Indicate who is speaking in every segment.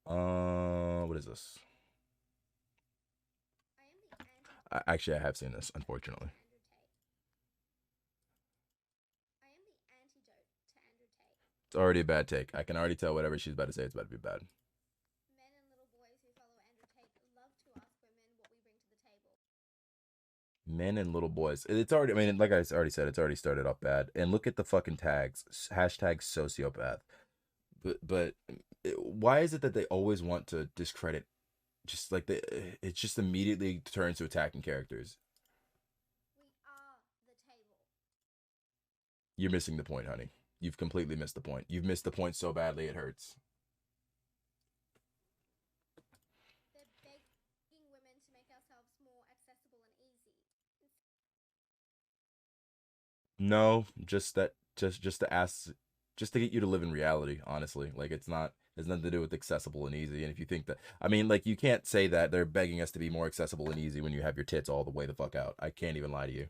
Speaker 1: nice. What is this? Actually, I have seen this, unfortunately. It's already a bad take. I can already tell whatever she's about to say, it's about to be bad. Men and little boys. It's already, I mean, like I already said, it's already started off bad. And look at the fucking tags. Hashtag sociopath. But why is it that they always want to discredit? Just like it just immediately turns to attacking characters. You're missing the point, honey. You've completely missed the point. You've missed the point so badly it hurts. No, just that, just to ask, just to get you to live in reality. Honestly, like it's not. It's nothing to do with accessible and easy. And if you think that, I mean, like you can't say that they're begging us to be more accessible and easy when you have your tits all the way the fuck out. I can't even lie to you.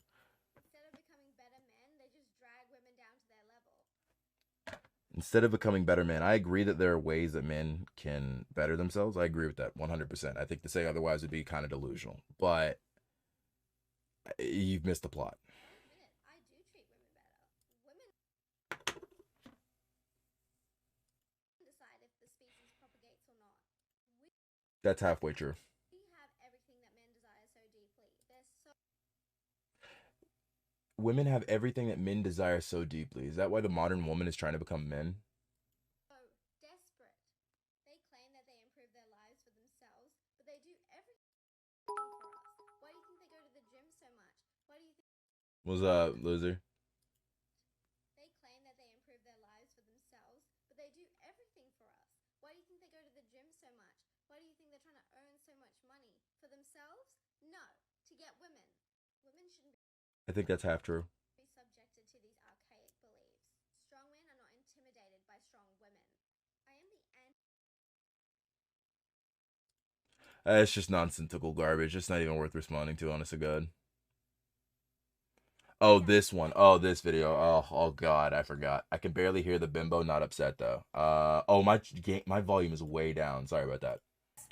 Speaker 1: Instead of becoming better men, I agree that there are ways that men can better themselves. I agree with that 100%. I think to say otherwise would be kind of delusional. But you've missed the plot. That's halfway true. Women have everything that men desire so deeply. Is that why the modern woman is trying to become men? Was loser? I think that's half true. It's just nonsensical garbage. It's not even worth responding to, honest to God. Oh, this one. Oh, this video. Oh God, I forgot. I can barely hear the bimbo. Not upset though. Oh my volume is way down. Sorry about that.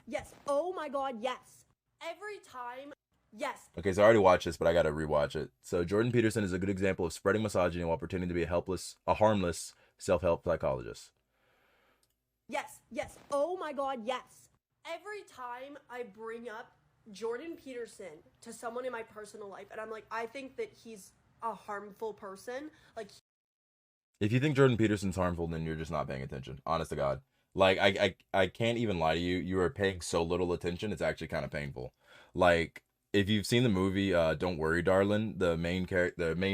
Speaker 2: Yes. Oh my God. Yes. Every time. Yes.
Speaker 1: Okay, so I already watched this, but I gotta rewatch it. So Jordan Peterson is a good example of spreading misogyny while pretending to be a harmless self-help psychologist.
Speaker 2: Yes. Yes. Oh my God. Yes. Every time I bring up Jordan Peterson to someone in my personal life, and I'm like, I think that he's a harmful person. Like,
Speaker 1: if you think Jordan Peterson's harmful, then you're just not paying attention. Honest to God. Like I can't even lie to you. You are paying so little attention. It's actually kind of painful. Like if you've seen the movie Don't Worry Darling, the main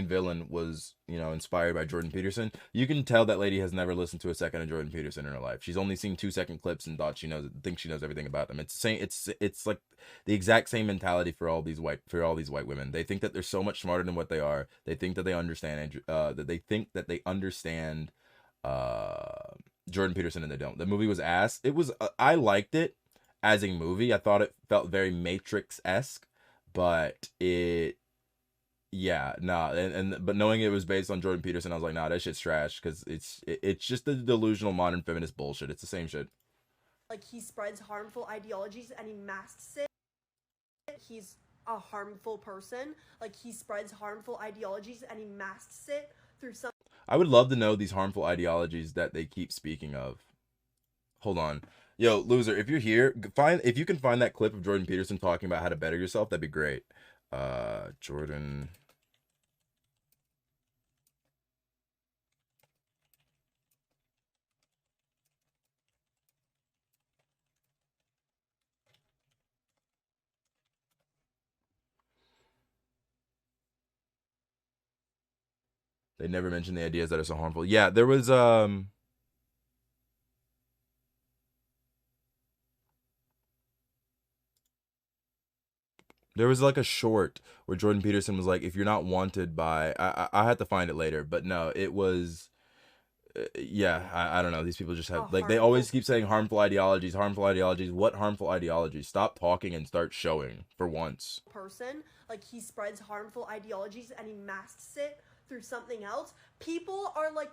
Speaker 1: villain was, inspired by Jordan Peterson. You can tell that lady has never listened to a second of Jordan Peterson in her life. She's only seen 2-second clips and thinks she knows everything about them. It's saying it's like the exact same mentality for all these white women. They think that they're so much smarter than what they are. They think that they understand uh Jordan Peterson, and they don't. The movie was ass. It was I liked it as a movie. I thought it felt very Matrix-esque, but yeah, nah, but knowing it was based on Jordan Peterson, I was like, nah, that shit's trash because it's just the delusional modern feminist bullshit. It's the same shit.
Speaker 2: Like he spreads harmful ideologies and he masks it. He's a harmful person. Like he spreads harmful ideologies and he masks it through some.
Speaker 1: I would love to know these harmful ideologies that they keep speaking of. Hold on. Yo, loser, if you're here, if you can find that clip of Jordan Peterson talking about how to better yourself, that'd be great. Jordan. They never mentioned the ideas that are so harmful. Yeah, there was like a short where Jordan Peterson was like, if you're not wanted by, I had to find it later, but no, it was, yeah, I don't know. These people just have, like, they always keep saying harmful ideologies, harmful ideologies. What harmful ideologies? Stop talking and start showing for once.
Speaker 2: Person, like he spreads harmful ideologies and he masks it through something else. People are like,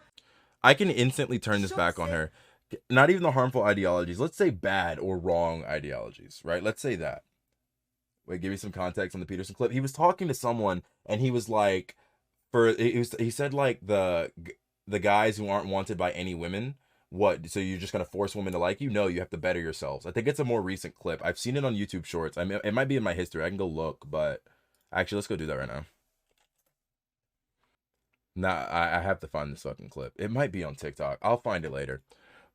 Speaker 1: I can instantly turn this back on her. not even the harmful ideologies. Let's say bad or wrong ideologies, right? Let's say that. Wait, give you some context on the Peterson clip. He was talking to someone, and he was like, he said like the guys who aren't wanted by any women. What? So you're just gonna force women to like you? No, you have to better yourselves. I think it's a more recent clip. I've seen it on YouTube Shorts. I mean, it might be in my history. I can go look, but actually, let's go do that right now. Nah, I have to find this fucking clip. It might be on TikTok. I'll find it later.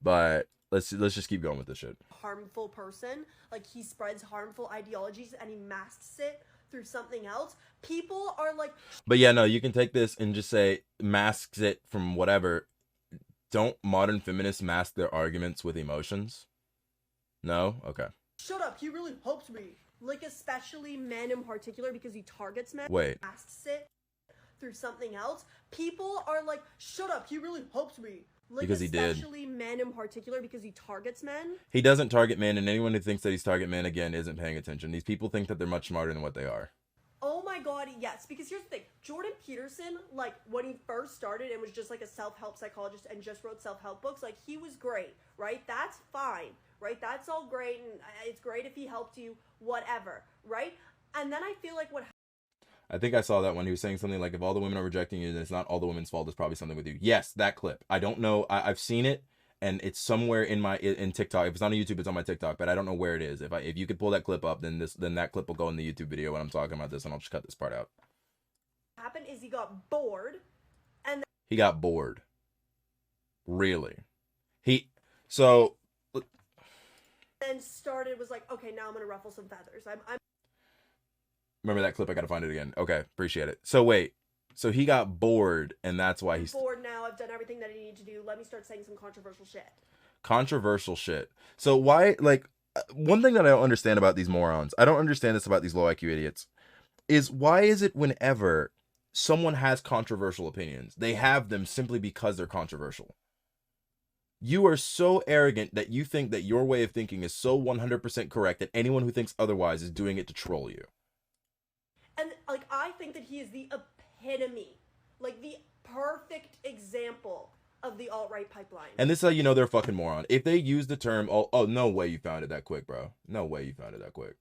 Speaker 1: But let's just keep going with this shit.
Speaker 2: Harmful person, like he spreads harmful ideologies and he masks it through something else. People are like,
Speaker 1: but yeah, no, you can take this and just say masks it from whatever. Don't modern feminists mask their arguments with emotions? No? Okay.
Speaker 2: Shut up, he really helped me. Like, especially men in particular, because he targets men.
Speaker 1: Wait.
Speaker 2: Masks it through something else. People are like, shut up, he really helped me. Like,
Speaker 1: because he did.
Speaker 2: Especially men in particular, because he targets men.
Speaker 1: He doesn't target men, and anyone who thinks that he's target men, again, isn't paying attention. These people think that they're much smarter than what they are.
Speaker 2: Oh my god, yes. Because here's the thing. Jordan Peterson, like, when he first started and was just like a self-help psychologist and just wrote self-help books, like, he was great, right? That's fine, right? That's all great, and it's great if he helped you, whatever, right? And then I feel like what...
Speaker 1: I think I saw that when he was saying something like, if all the women are rejecting you, then it's not all the women's fault. It's probably something with you. Yes, that clip. I don't know. I've seen it, and it's somewhere in TikTok. If it's on YouTube, it's on my TikTok, but I don't know where it is. If you could pull that clip up, then that clip will go in the YouTube video when I'm talking about this, and I'll just cut this part out.
Speaker 2: What happened is he got bored, and
Speaker 1: he got bored. Really? So
Speaker 2: then was like, okay, now I'm gonna ruffle some feathers. I'm
Speaker 1: remember that clip? I gotta find it again. Okay, appreciate it. So wait, so he got bored, and that's why he's
Speaker 2: bored now. I've done everything that I need to do. Let me start saying some controversial shit.
Speaker 1: Controversial shit. So why, like, one thing that I don't understand about these morons, I don't understand this about these low IQ idiots, is why is it whenever someone has controversial opinions, they have them simply because they're controversial? You are so arrogant that you think that your way of thinking is so 100% correct that anyone who thinks otherwise is doing it to troll you.
Speaker 2: And, like, I think that he is the epitome, like, the perfect example of the alt-right pipeline.
Speaker 1: And this is how you know they're a fucking moron. If they use the term, oh, no way you found it that quick, bro. No way you found it that quick.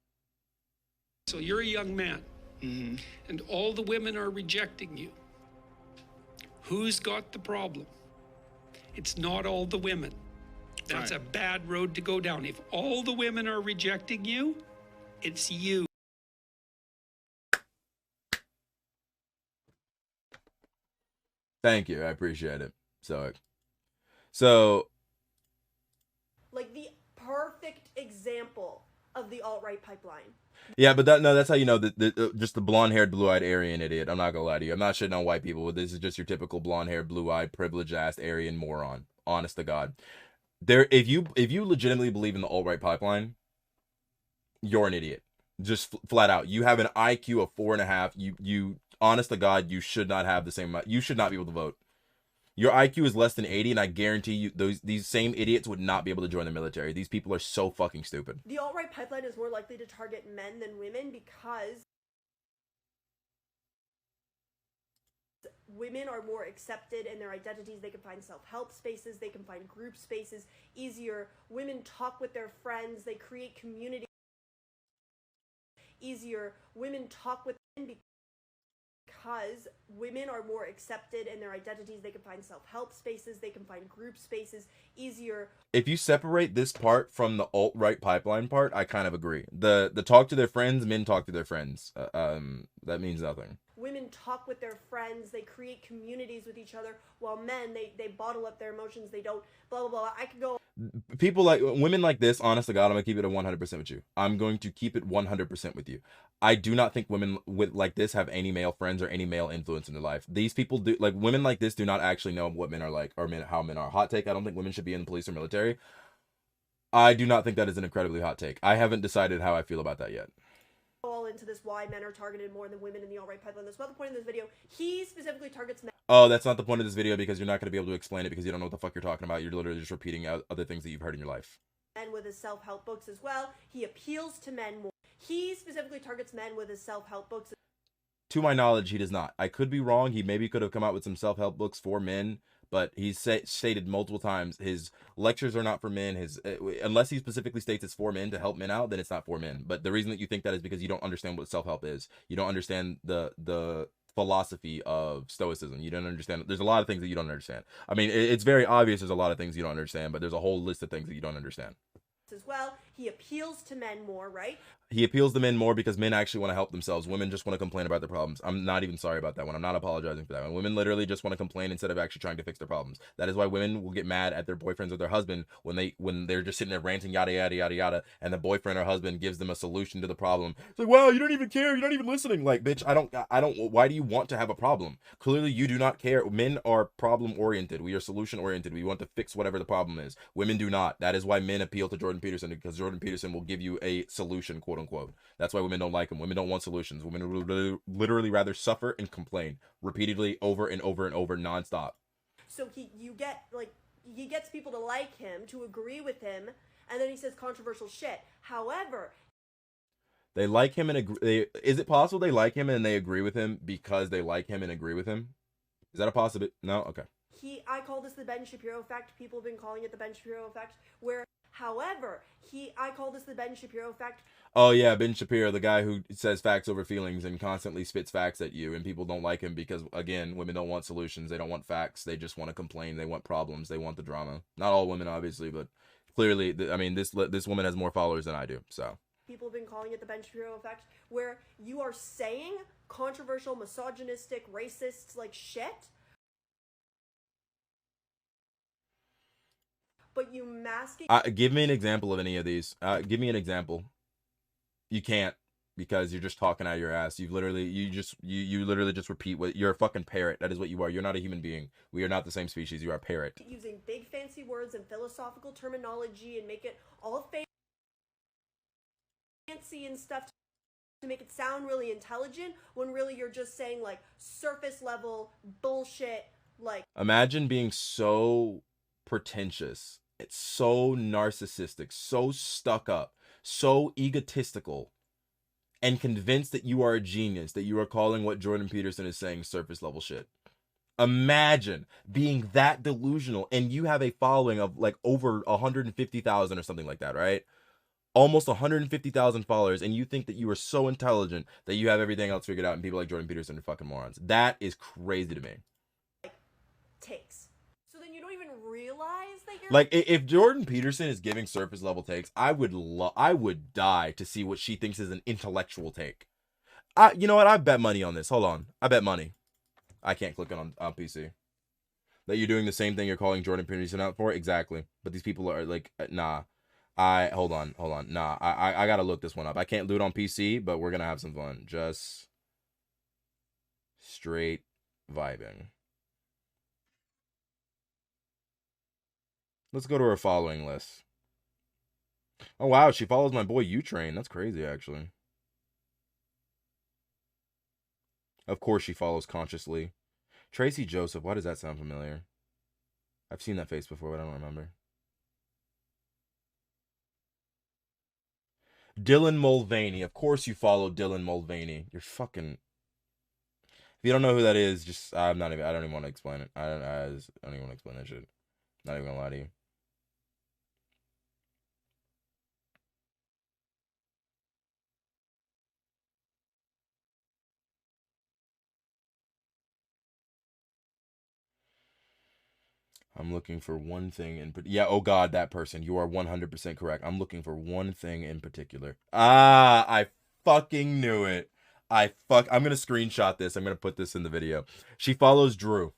Speaker 3: So you're a young man, and all the women are rejecting you. Who's got the problem? It's not all the women. That's a bad road to go down. If all the women are rejecting you, it's you.
Speaker 1: Thank you. I appreciate it. So
Speaker 2: like the perfect example of the alt-right pipeline.
Speaker 1: Yeah, but that's how you know that just the blonde-haired, blue-eyed Aryan idiot. I'm not gonna lie to you. I'm not shitting on white people, but this is just your typical blonde-haired, blue-eyed, privileged-ass Aryan moron. Honest to God. If you legitimately believe in the alt-right pipeline, you're an idiot. Just flat out. You have an IQ of 4.5. You honest to God, you should not have the same. You should not be able to vote. Your IQ is less than 80, and I guarantee you these same idiots would not be able to join the military. These people are so fucking stupid.
Speaker 2: The alt-right pipeline is more likely to target men than women because women are more accepted in their identities. They can find self-help spaces. They can find group spaces easier. Women talk with their friends. They create community easier. Women talk with men because women are more accepted in their identities. They can find self-help spaces. They can find group spaces easier.
Speaker 1: If you separate this part from the alt-right pipeline part, I kind of agree. The talk to their friends, men talk to their friends. That means nothing.
Speaker 2: Women talk with their friends. They create communities with each other, while men, they bottle up their emotions. They don't, blah, blah, blah. I could go.
Speaker 1: People like women like this, honest to God, I'm going to keep it at 100% with you. I'm going to keep it 100% with you. I do not think women like this have any male friends or any male influence in their life. These people do, like, women like this do not actually know what men are like, or how men are. Hot take, I don't think women should be in the police or military. I do not think that is an incredibly hot take. I haven't decided how I feel about that yet.
Speaker 2: All into this why men are targeted more than women in the alt-right pipeline. That's not the point of this video. He specifically targets men.
Speaker 1: Oh, that's not the point of this video because you're not going to be able to explain it because you don't know what the fuck you're talking about. You're literally just repeating other things that you've heard in your life.
Speaker 2: Men with his self-help books as well. He appeals to men more. He specifically targets men with his self-help books.
Speaker 1: To my knowledge, he does not. I could be wrong. He maybe could have come out with some self-help books for men, but he's stated multiple times his lectures are not for men. Unless he specifically states it's for men to help men out, then it's not for men. But the reason that you think that is because you don't understand what self-help is. You don't understand the philosophy of stoicism. You don't understand. There's a lot of things that you don't understand. I mean, it's very obvious there's a lot of things you don't understand, but there's a whole list of things that you don't understand.
Speaker 2: As well, he appeals to men more, right?
Speaker 1: He appeals to men more because men actually want to help themselves. Women just want to complain about their problems. I'm not even sorry about that one. I'm not apologizing for that one. Women literally just want to complain instead of actually trying to fix their problems. That is why women will get mad at their boyfriends or their husband when they're just sitting there ranting yada yada yada yada, and the boyfriend or husband gives them a solution to the problem. It's like, wow, you don't even care. You're not even listening. Like, bitch, I don't. Why do you want to have a problem? Clearly, you do not care. Men are problem oriented. We are solution oriented. We want to fix whatever the problem is. Women do not. That is why men appeal to Jordan Peterson, because Jordan Peterson will give you a solution, quote unquote. That's why women don't like him. Women don't want solutions. Women would literally rather suffer and complain repeatedly over and over and over nonstop.
Speaker 2: So he gets people to like him, to agree with him, and then he says controversial shit. However,
Speaker 1: they like him and agree. Is it possible they like him and they agree with him because they like him and agree with him? Is that a possibility? No? Okay.
Speaker 2: I call this the Ben Shapiro effect. People have been calling it the Ben Shapiro effect, where, however, I call this the Ben Shapiro effect.
Speaker 1: Oh yeah, Ben Shapiro, the guy who says facts over feelings and constantly spits facts at you, and people don't like him because, again, women don't want solutions. They don't want facts. They just want to complain. They want problems. They want the drama. Not all women, obviously, but clearly, I mean, this woman has more followers than I do, so.
Speaker 2: People have been calling it the Ben Shapiro effect, where you are saying controversial, misogynistic, racist, like, shit, but you mask it.
Speaker 1: Give me an example of any of these. Give me an example. You can't, because you're just talking out of your ass. You literally just repeat what you're a fucking parrot. That is what you are. You're not a human being. We are not the same species. You are a parrot.
Speaker 2: Using big fancy words and philosophical terminology and make it all fancy and stuff to make it sound really intelligent, when really you're just saying like surface level bullshit. Like, imagine
Speaker 1: being so pretentious. It's so narcissistic, so stuck up, so egotistical, and convinced that you are a genius, that you are calling what Jordan Peterson is saying surface level shit. Imagine being that delusional, and you have a following of like over 150,000 or something like that, right? Almost 150,000 followers, and you think that you are so intelligent that you have everything else figured out, and people like Jordan Peterson are fucking morons. That is crazy to me.
Speaker 2: Takes. So then you don't even realize that you're
Speaker 1: like, if Jordan Peterson is giving surface level takes, I would die to see what she thinks is an intellectual take. You know what? I bet money on this. Hold on. I bet money. I can't click it on PC. That you're doing the same thing you're calling Jordan Peterson out for? Exactly. But these people are like, nah. Hold on. Nah, I gotta look this one up. I can't do it on PC, but we're gonna have some fun. Just straight vibing. Let's go to her following list. Oh, wow. She follows my boy U-Train. That's crazy, actually. Of course she follows consciously. Tracy Joseph. Why does that sound familiar? I've seen that face before, but I don't remember. Dylan Mulvaney. Of course you follow Dylan Mulvaney. You're fucking... If you don't know who that is, just... I don't even want to explain it. I don't even want to explain that shit. Not even gonna lie to you. I'm looking for one thing in yeah, oh god, that person. You are 100% correct. I'm looking for one thing in particular. I fucking knew it. I'm gonna screenshot this. I'm gonna put this in the video. She follows Drew.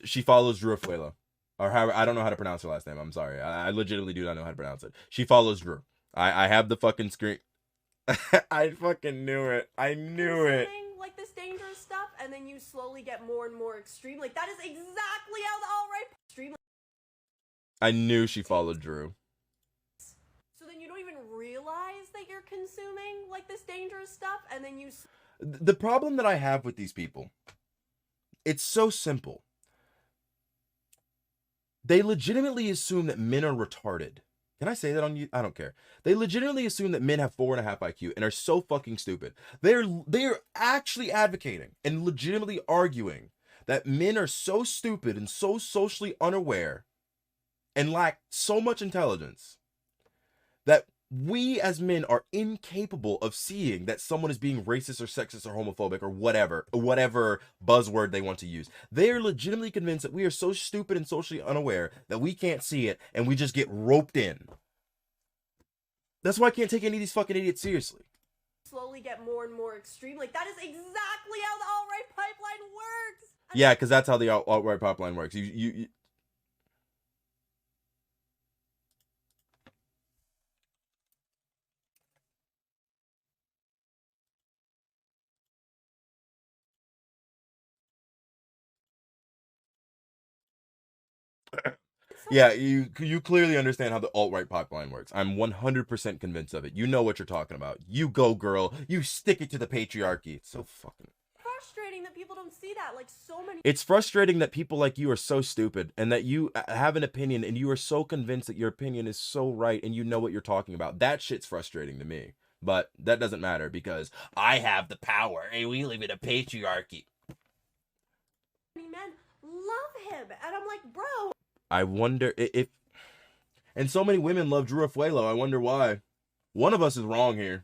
Speaker 1: She follows Drew Afuelo. Or however, I don't know how to pronounce her last name. I'm sorry. I legitimately do not know how to pronounce it. She follows Drew. I have the fucking screen. I fucking knew it. I knew it.
Speaker 2: Like this dangerous stuff, and then you slowly get more and more extreme. Like, that is exactly how the alt-right extreme.
Speaker 1: I knew she followed Drew.
Speaker 2: So then you don't even realize that you're consuming like this dangerous stuff, and then you...
Speaker 1: The problem that I have with these people, it's so simple. They legitimately assume that men are retarded. Can I say that on you? I don't care. They legitimately assume that men have 4.5 IQ and are so fucking stupid. They're actually advocating and legitimately arguing that men are so stupid and so socially unaware and lack so much intelligence that we as men are incapable of seeing that someone is being racist or sexist or homophobic or whatever buzzword they want to use. They are legitimately convinced that we are so stupid and socially unaware that we can't see it, and we just get roped in. That's why I can't take any of these fucking idiots seriously.
Speaker 2: Slowly get more and more extreme. Like, that is exactly how the alt-right pipeline works.
Speaker 1: Yeah, because that's how the alt-right pipeline works. You Yeah, you clearly understand how the alt-right pipeline works. I'm 100% convinced of it. You know what you're talking about. You go, girl. You stick it to the patriarchy. It's so fucking
Speaker 2: frustrating that people don't see that. Like, so many.
Speaker 1: It's frustrating that people like you are so stupid and that you have an opinion and you are so convinced that your opinion is so right and you know what you're talking about. That shit's frustrating to me. But that doesn't matter because I have the power and we live in a patriarchy.
Speaker 2: Men love him. And I'm like, bro.
Speaker 1: I wonder if, and so many women love Drew Afuelo. I wonder why. One of us is wrong here.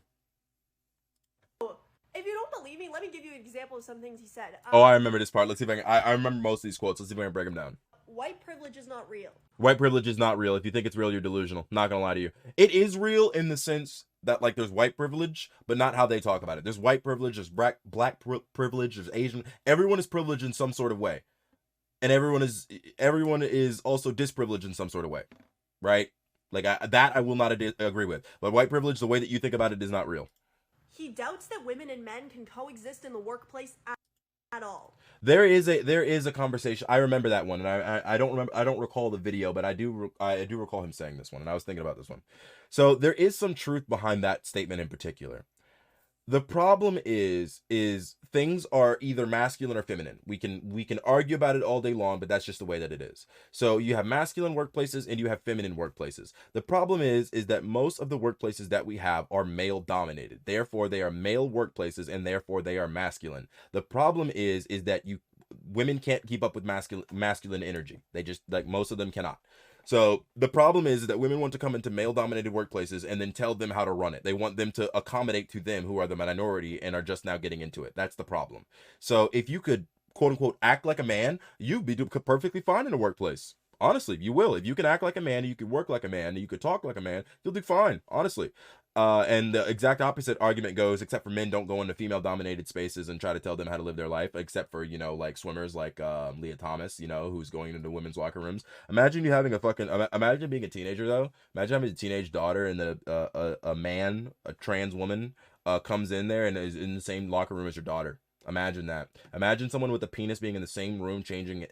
Speaker 2: If you don't believe me, let me give you an example of some things he said.
Speaker 1: Oh, I remember this part. Let's see if I can. I remember most of these quotes. Let's see if I can break them down.
Speaker 2: White privilege is not real.
Speaker 1: White privilege is not real. If you think it's real, you're delusional. Not gonna lie to you. It is real in the sense that, like, there's white privilege, but not how they talk about it. There's white privilege, there's black privilege, there's Asian. Everyone is privileged in some sort of way. And everyone is also disprivileged in some sort of way, right? Like, I will not agree with. But white privilege, the way that you think about it, is not real.
Speaker 2: He doubts that women and men can coexist in the workplace at all.
Speaker 1: There is a conversation. I remember that one, and I don't recall the video, but I do recall him saying this one, and I was thinking about this one. So there is some truth behind that statement in particular. The problem is things are either masculine or feminine. We can argue about it all day long, but that's just the way that it is. So you have masculine workplaces and you have feminine workplaces. The problem is that most of the workplaces that we have are male dominated. Therefore, they are male workplaces and therefore they are masculine. The problem is that women can't keep up with masculine energy. They just, like, most of them cannot. So the problem is that women want to come into male-dominated workplaces and then tell them how to run it. They want them to accommodate to them, who are the minority and are just now getting into it. That's the problem. So if you could, quote-unquote, act like a man, you'd be perfectly fine in a workplace. Honestly, you will. If you can act like a man, you can work like a man, and you could talk like a man, you'll do fine, honestly. And the exact opposite argument goes, except for men don't go into female-dominated spaces and try to tell them how to live their life, except for, you know, like swimmers like Leah Thomas, you know, who's going into women's locker rooms. Imagine you having imagine being a teenager, though. Imagine having a teenage daughter and a trans woman, comes in there and is in the same locker room as your daughter. Imagine that. Imagine someone with a penis being in the same room changing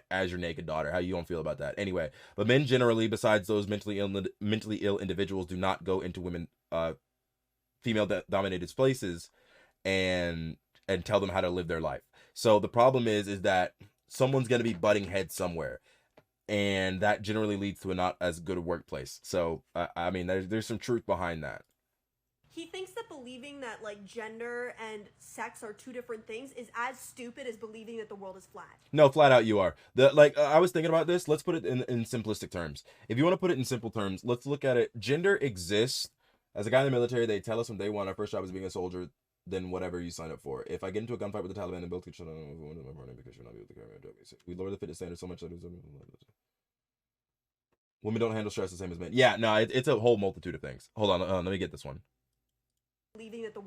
Speaker 1: as your naked daughter. How you gonna feel about that? Anyway, but men generally, besides those mentally ill individuals, do not go into female dominated spaces and tell them how to live their life. So the problem is that someone's gonna be butting heads somewhere, and that generally leads to a not as good a workplace. So I mean, there's some truth behind that.
Speaker 2: He thinks that believing that, like, gender and sex are two different things is as stupid as believing that the world is flat.
Speaker 1: No, flat out you are. I was thinking about this. Let's put it in simplistic terms. If you want to put it in simple terms, let's look at it. Gender exists. As a guy in the military, they tell us from day one, our first job is being a soldier, then whatever you sign up for. If I get into a gunfight with the Taliban and build each other, because you're not able to carry out. We lower the fitness standards so much that women don't handle stress the same as men. Yeah, no, it's a whole multitude of things. Hold on, let me get this one.
Speaker 2: Believing that the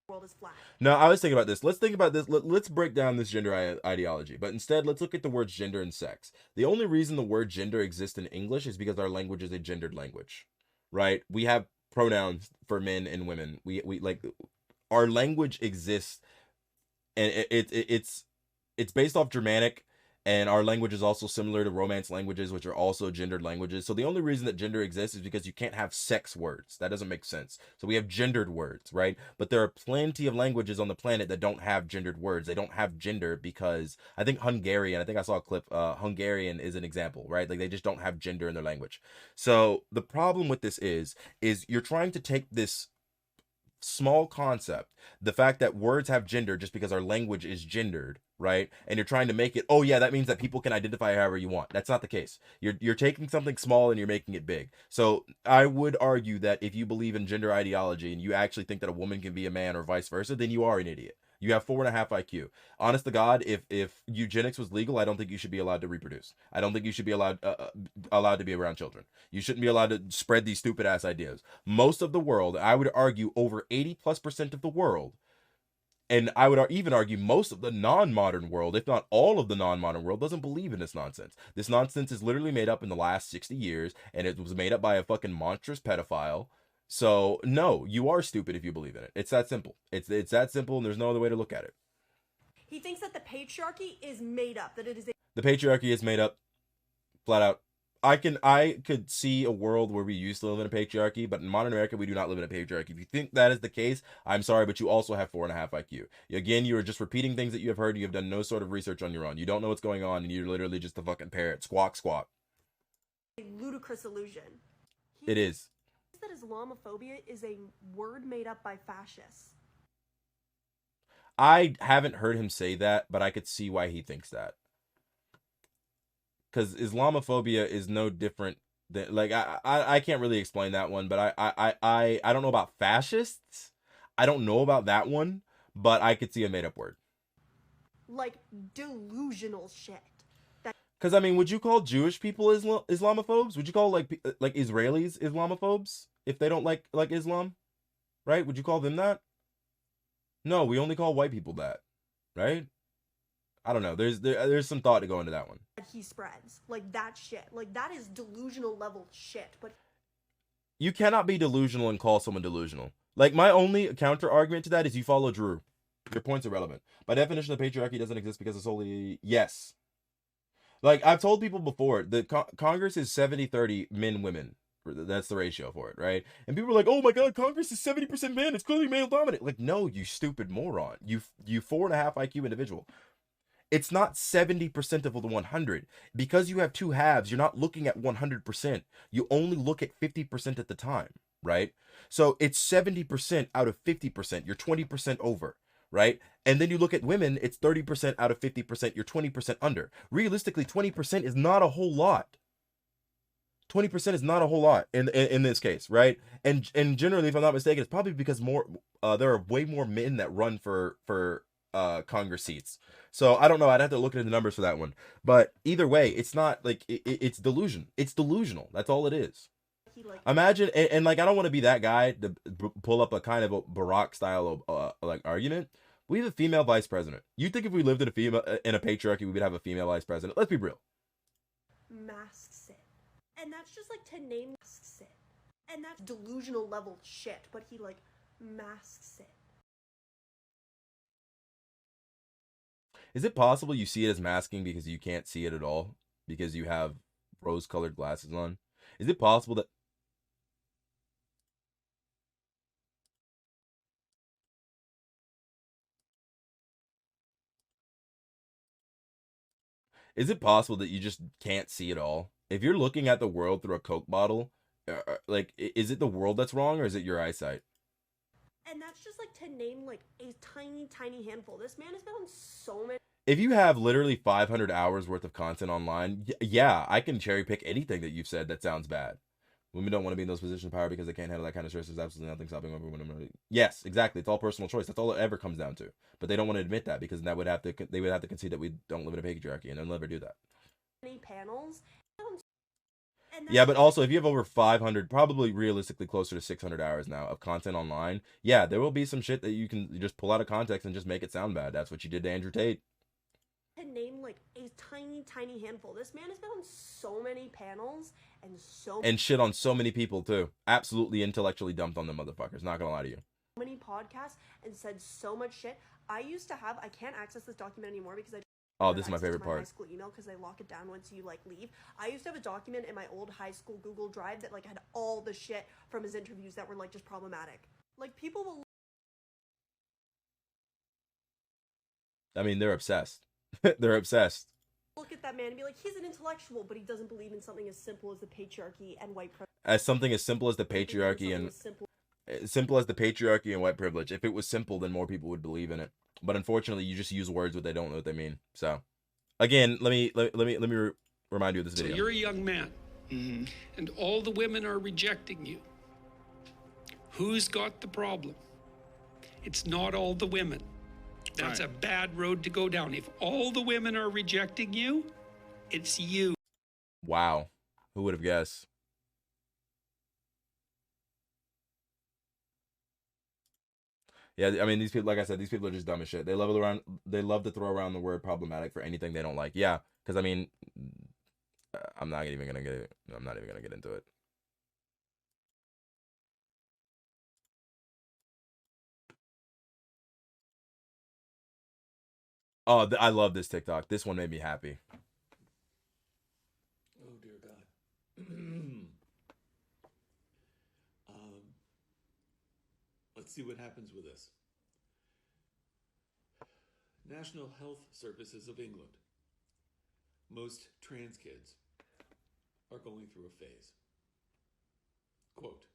Speaker 2: world is flat.
Speaker 1: No, I was thinking about this. Let's think about this. Let's break down this gender ideology. But instead, let's look at the words gender and sex. The only reason the word gender exists in English is because our language is a gendered language, right? We have pronouns for men and women. We like, our language exists, and it's based off Germanic. And our language is also similar to Romance languages, which are also gendered languages. So the only reason that gender exists is because you can't have sex words. That doesn't make sense. So we have gendered words, right? But there are plenty of languages on the planet that don't have gendered words. They don't have gender because I think Hungarian, I think I saw a clip, Hungarian is an example, right? Like, they just don't have gender in their language. So the problem with this is you're trying to take this small concept, the fact that words have gender just because our language is gendered, right? And you're trying to make it, oh yeah, that means that people can identify however you want. That's not the case. You're taking something small and you're making it big. So I would argue that if you believe in gender ideology and you actually think that a woman can be a man or vice versa, then you are an idiot. You have 4.5 IQ. Honest to God, if eugenics was legal, I don't think you should be allowed to reproduce. I don't think you should be allowed to be around children. You shouldn't be allowed to spread these stupid ass ideas. Most of the world, I would argue, over 80+% of the world, and I would even argue most of the non-modern world, if not all of the non-modern world, doesn't believe in this nonsense. This nonsense is literally made up in the last 60 years, and it was made up by a fucking monstrous pedophile. So no, you are stupid if you believe in it. It's that simple. It's that simple, and there's no other way to look at it.
Speaker 2: He thinks that the patriarchy is made up, that it is a
Speaker 1: The patriarchy is made up, flat out. I could see a world where we used to live in a patriarchy, but in modern America, we do not live in a patriarchy. If you think that is the case, I'm sorry, but you also have 4.5 IQ. Again, you are just repeating things that you have heard. You have done no sort of research on your own. You don't know what's going on, and you're literally just a fucking parrot. Squawk, squawk.
Speaker 2: ludicrous illusion.
Speaker 1: It is.
Speaker 2: That Islamophobia is a word made up by fascists.
Speaker 1: I haven't heard him say that, but I could see why he thinks that. Because Islamophobia is no different than, like, I can't really explain that one, but I don't know about fascists. I don't know about that one, but I could see a made up word.
Speaker 2: Like delusional shit.
Speaker 1: Because I mean, would you call Jewish people Islamophobes? Would you call like Israelis Islamophobes if they don't like Islam? Right? Would you call them that? No, we only call white people that, right? I don't know. There's some thought to go into that one.
Speaker 2: He spreads like that shit. Like that is delusional level shit. But
Speaker 1: you cannot be delusional and call someone delusional. Like, my only counter argument to that is you follow Drew. Your point's irrelevant. By definition, the patriarchy doesn't exist because it's solely yes. Like, I've told people before, the Congress is 70-30 men-women. That's the ratio for it, right? And people are like, oh my god, Congress is 70% men. It's clearly male dominant. Like, no, you stupid moron. You 4.5 IQ individual. It's not 70% of the 100. Because you have two halves, you're not looking at 100%. You only look at 50% at the time, right? So it's 70% out of 50%. You're 20% over, right? And then you look at women, it's 30% out of 50%. You're 20% under. Realistically, 20% is not a whole lot. 20% is not a whole lot in this case, right? And generally, if I'm not mistaken, it's probably because there are way more men that run for Congress seats. So I don't know. I'd have to look into the numbers for that one. But either way, it's not like it's delusion. It's delusional. That's all it is. Imagine, and like, I don't want to be that guy to pull up a kind of a Barack style of like argument. We have a female vice president. You think if we lived in a patriarchy, we would have a female vice president? Let's be real.
Speaker 2: Masks it. And that's just like to name masks it. And that's delusional level shit. But he like masks it.
Speaker 1: Is it possible you see it as masking because you can't see it at all? Because you have rose-colored glasses on? Is it possible that... Is it possible that you just can't see it all? If you're looking at the world through a Coke bottle, like, is it the world that's wrong, or is it your eyesight?
Speaker 2: And that's just like to name like a tiny, tiny handful. This man has been on so many...
Speaker 1: If you have literally 500 hours worth of content online, yeah, I can cherry pick anything that you've said that sounds bad. Women don't want to be in those positions of power because they can't handle that kind of stress. There's absolutely nothing stopping women. Yes, exactly. It's all personal choice. That's all it ever comes down to. But they don't want to admit that because they would have to concede that we don't live in a patriarchy, and they'll never do that.
Speaker 2: Many panels.
Speaker 1: Yeah, but also if you have over 500, probably realistically closer to 600 hours now of content online, yeah, there will be some shit that you can just pull out of context and just make it sound bad. That's what you did to Andrew Tate.
Speaker 2: To name like a tiny, tiny handful. This man has been on so many panels and
Speaker 1: shit on so many people too. Absolutely intellectually dumped on them motherfuckers. Not gonna lie to you.
Speaker 2: Many podcasts and said so much shit. I can't access this document anymore because
Speaker 1: this is my favorite part.
Speaker 2: High school email because they lock it down once you like leave. I used to have a document in my old high school Google Drive that like had all the shit from his interviews that were like just problematic. Like people will.
Speaker 1: I mean, they're obsessed. They're obsessed.
Speaker 2: Look at that man and be like, he's an intellectual, but he doesn't believe in something as simple as the patriarchy and white privilege.
Speaker 1: As something as simple as the patriarchy and... Simple as the patriarchy and white privilege. If it was simple, then more people would believe in it. But unfortunately, you just use words but they don't know what they mean. So, again, let me remind you of this
Speaker 3: So
Speaker 1: video.
Speaker 3: you're a young man, and all the women are rejecting you. Who's got the problem? It's not all the women. That's a bad road to go down. If all the women are rejecting you, it's you.
Speaker 1: Wow, who would have guessed? Yeah, I mean, these people, like I said, these people are just dumb as shit. They love to throw around the word problematic for anything they don't like. Yeah, because I mean, I'm not even gonna get into it. Oh, I love this TikTok. This one made me happy.
Speaker 4: Oh dear God. Let's see what happens with this. National Health Services of England. Most trans kids are going through a phase. Quote,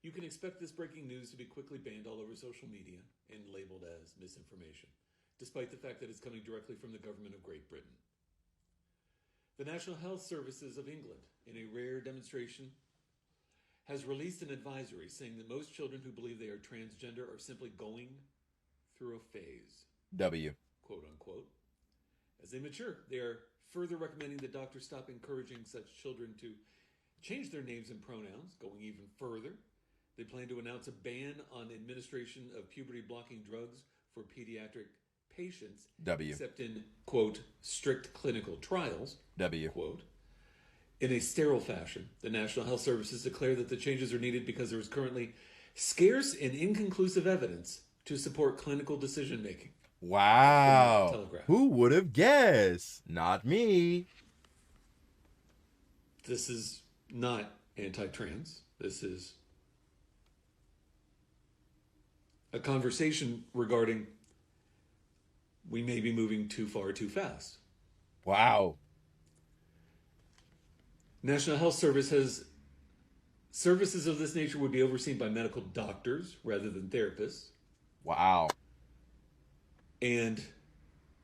Speaker 4: "You can expect this breaking news to be quickly banned all over social media and labeled as misinformation, despite the fact that it's coming directly from the government of Great Britain. The National Health Services of England, in a rare demonstration, has released an advisory saying that most children who believe they are transgender are simply going through a phase,
Speaker 1: quote
Speaker 4: unquote. As they mature, they are further recommending that doctors stop encouraging such children to change their names and pronouns. Going even further, they plan to announce a ban on administration of puberty-blocking drugs for pediatric patients, except in, quote, strict clinical trials, quote. In a sterile fashion, the National Health Services declare that the changes are needed because there is currently scarce and inconclusive evidence to support clinical decision-making.
Speaker 1: Wow.
Speaker 4: Telegraph.
Speaker 1: Who would have guessed? Not me.
Speaker 4: This is not anti-trans. This is a conversation regarding we may be moving too far too fast.
Speaker 1: Wow.
Speaker 4: National Health Service has services of this nature would be overseen by medical doctors rather than therapists.
Speaker 1: Wow.
Speaker 4: And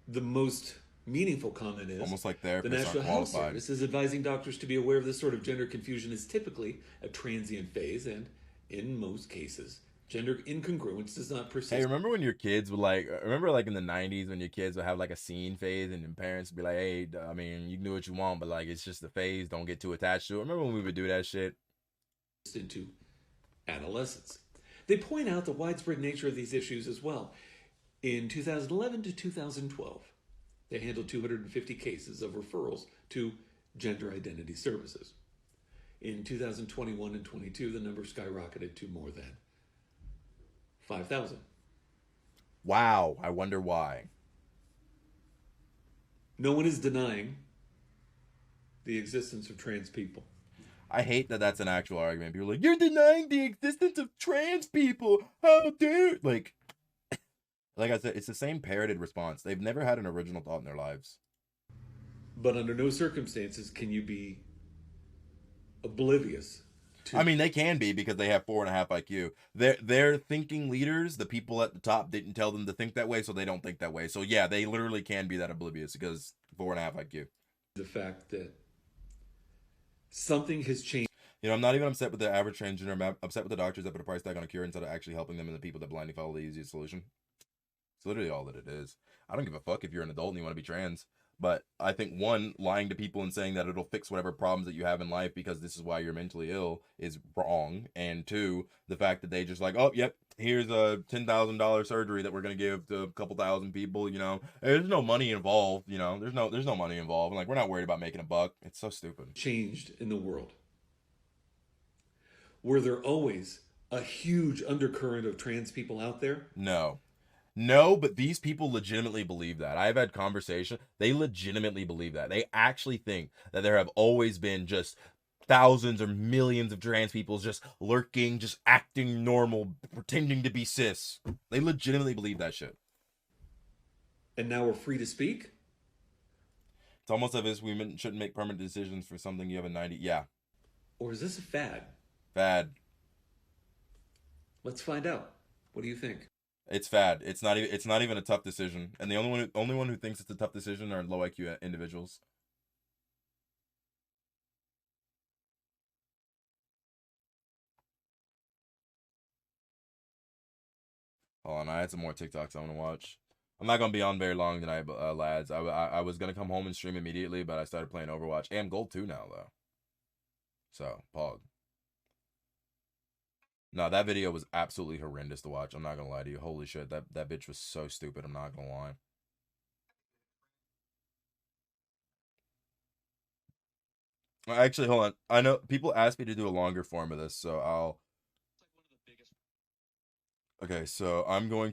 Speaker 4: the most meaningful comment is
Speaker 1: Almost like
Speaker 4: the
Speaker 1: therapists
Speaker 4: National
Speaker 1: aren't
Speaker 4: Health
Speaker 1: qualified.
Speaker 4: Service is advising doctors to be aware of this sort of gender confusion is typically a transient phase, and in most cases, gender incongruence does not persist.
Speaker 1: Hey, remember when your kids would remember in the 90s when your kids would have like a scene phase and your parents would be like, hey, I mean, you can do what you want, but like, it's just a phase. Don't get too attached to it. Remember when we would do that shit?
Speaker 4: Into adolescence. They point out the widespread nature of these issues as well. In 2011 to 2012, they handled 250 cases of referrals to gender identity services. In 2021 and 22, the number skyrocketed to more than 5,000.
Speaker 1: Wow. I wonder why.
Speaker 4: No one is denying the existence of trans people.
Speaker 1: I hate that that's an actual argument. People are like, you're denying the existence of trans people. How dare? Like I said, it's the same parroted response. They've never had an original thought in their lives.
Speaker 4: But under no circumstances can you be oblivious to...
Speaker 1: I mean, they can be because they have 4.5 IQ. Their thinking leaders, the people at the top, didn't tell them to think that way, so they don't think that way. So yeah, they literally can be that oblivious because 4.5 IQ.
Speaker 4: The fact that something has changed.
Speaker 1: You know, I'm not even upset with the average transgender. I'm upset with the doctors that put a price tag on a cure instead of actually helping them and the people that blindly follow the easiest solution. It's literally all that it is. I don't give a fuck if you're an adult and you want to be trans. But I think, one, lying to people and saying that it'll fix whatever problems that you have in life because this is why you're mentally ill is wrong. And two, the fact that they just like, oh, yep, here's a $10,000 surgery that we're going to give to a couple thousand people, you know. There's no money involved, you know. There's no money involved. Like, we're not worried about making a buck. It's so stupid.
Speaker 4: Changed in the world. Were there always a huge undercurrent of trans people out there?
Speaker 1: No, but these people legitimately believe that. I've had conversation. They legitimately believe that. They actually think that there have always been just thousands or millions of trans people just lurking, just acting normal, pretending to be cis. They legitimately believe that shit.
Speaker 4: And now we're free to speak?
Speaker 1: It's almost as if we shouldn't make permanent decisions for something you have a 90. Yeah.
Speaker 4: Or is this a fad?
Speaker 1: Fad.
Speaker 4: Let's find out. What do you think?
Speaker 1: It's fad. It's not even a tough decision. And the only one who thinks it's a tough decision are low IQ individuals. Hold on, I had some more TikToks I want to watch. I'm not gonna be on very long tonight, lads. I was gonna come home and stream immediately, but I started playing Overwatch. Hey, I'm gold 2 now though. So, pog. No, that video was absolutely horrendous to watch. I'm not gonna lie to you. Holy shit, that bitch was so stupid. I'm not gonna lie. Actually, hold on. I know people asked me to do a longer form of this, so I'll. Okay, so I'm gonna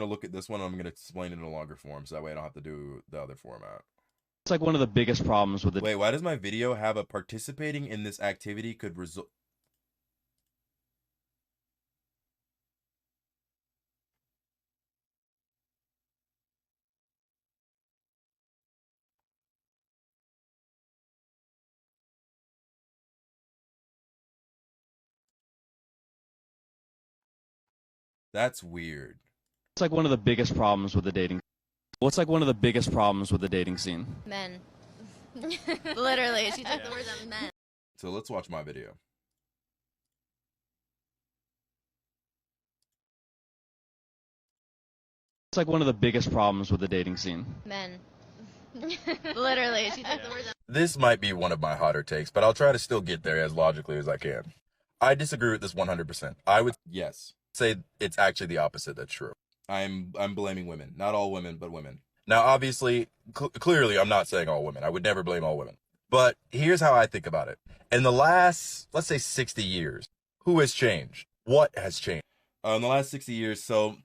Speaker 1: look at this one and I'm gonna explain it in a longer form, so that way I don't have to do the other format.
Speaker 5: It's like one of the biggest problems with the
Speaker 1: Wait, why does my video have a participating in this activity could result? That's weird.
Speaker 5: it's like one of the biggest problems with the dating. What's like one of the biggest problems with the dating scene?
Speaker 6: Men. Literally, she took the words out of men.
Speaker 1: So let's watch my video.
Speaker 5: It's like one of the biggest problems with the dating scene.
Speaker 6: Men. Literally, she took the words out.
Speaker 1: This might be one of my hotter takes, but I'll try to still get there as logically as I can. I disagree with this 100%. I would, yes, say it's actually the opposite that's true. I'm blaming women. Not all women, but women. Now, obviously, clearly, I'm not saying all women. I would never blame all women. But here's how I think about it. In the last, let's say 60 years, who has changed? What has changed? In the last 60 years, so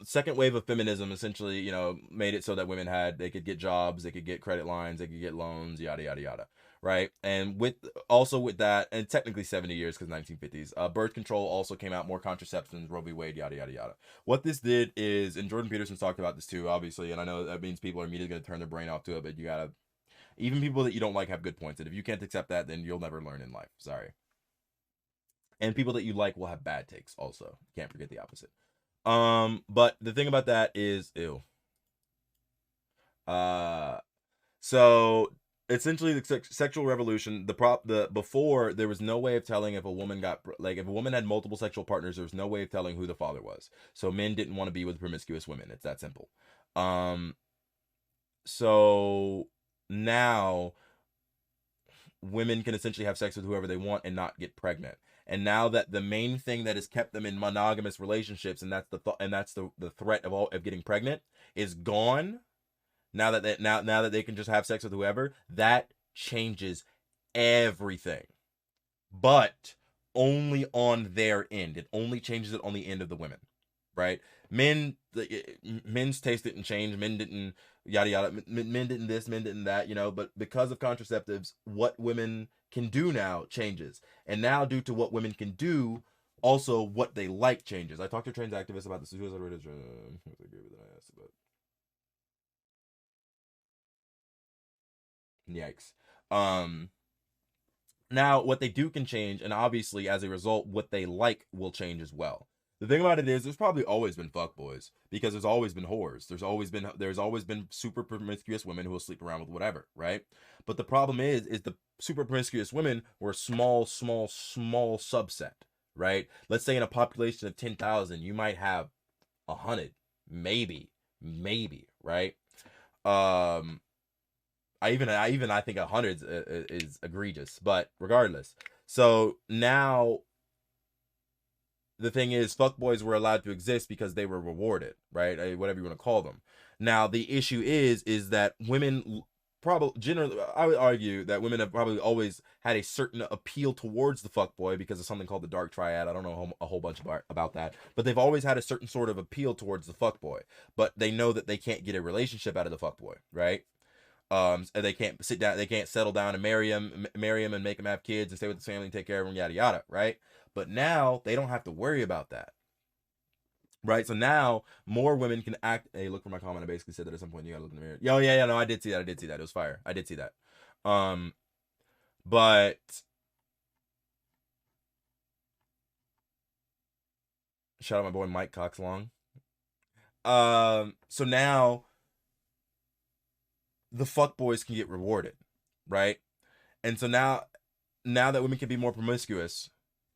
Speaker 1: second wave of feminism essentially, made it so that women they could get jobs, they could get credit lines, they could get loans, yada, yada, yada. Right. And with that, and technically 70 years because 1950s, birth control also came out, more contraceptions, Roe v. Wade, yada, yada, yada. What this did is, and Jordan Peterson's talked about this too, obviously, and I know that means people are immediately going to turn their brain off to it, but even people that you don't like have good points. And if you can't accept that, then you'll never learn in life. Sorry. And people that you like will have bad takes also. Can't forget the opposite. But the thing about that is, ew. So essentially the sexual revolution, before there was no way of telling if a woman if a woman had multiple sexual partners, there was no way of telling who the father was. So men didn't want to be with promiscuous women. It's that simple. So now women can essentially have sex with whoever they want and not get pregnant. And now that the main thing that has kept them in monogamous relationships, and that's the threat of getting pregnant, is gone. Now that they can just have sex with whoever, that changes everything. But only on their end. It only changes it on the end of the women, right? Men's taste didn't change. Men didn't yada yada. Men didn't this. Men didn't that. But because of contraceptives, what women can do now changes, and now due to what women can do, also what they like changes. I talked to trans activists about the suicide rate. Yikes. Now what they do can change, and obviously as a result, what they like will change as well. The thing about it is, there's probably always been fuckboys because there's always been whores. There's always been super promiscuous women who will sleep around with whatever, right? But the problem is the super promiscuous women were a small subset, right? Let's say in a population of 10,000, you might have 100, maybe, right? I think 100 is egregious, but regardless. So now the thing is, fuckboys were allowed to exist because they were rewarded, right? Whatever you want to call them. Now the issue is that women generally, I would argue that women have probably always had a certain appeal towards the fuckboy because of something called the dark triad. I don't know a whole bunch about that, but they've always had a certain sort of appeal towards the fuckboy. But they know that they can't get a relationship out of the fuckboy, right? And they can't sit down, they can't settle down and marry him and make him have kids and stay with his family and take care of him, yada yada, right? But now they don't have to worry about that, right? So now more women can act. Hey, look for my comment. I basically said that at some point you gotta look in the mirror. Yeah, no, I did see that. It was fire. I did see that. But Shout out my boy Mike Coxlong. So now the fuck boys can get rewarded, right? And so now that women can be more promiscuous,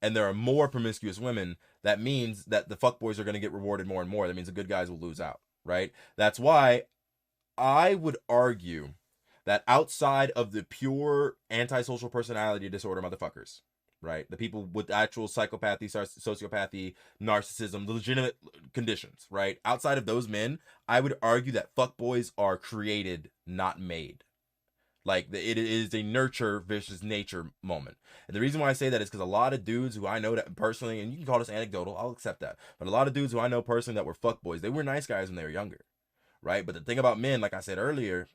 Speaker 1: and there are more promiscuous women, that means that the fuck boys are going to get rewarded more and more. That means the good guys will lose out, right? That's why I would argue that outside of the pure antisocial personality disorder motherfuckers, right? The people with actual psychopathy, sociopathy, narcissism, the legitimate conditions, right? Outside of those men, I would argue that fuckboys are created, not made. Like, it is a nurture versus nature moment. And the reason why I say that is because a lot of dudes who I know that personally, and you can call this anecdotal, I'll accept that, but a lot of dudes who I know personally that were fuckboys, they were nice guys when they were younger, right? But the thing about men, like I said earlier,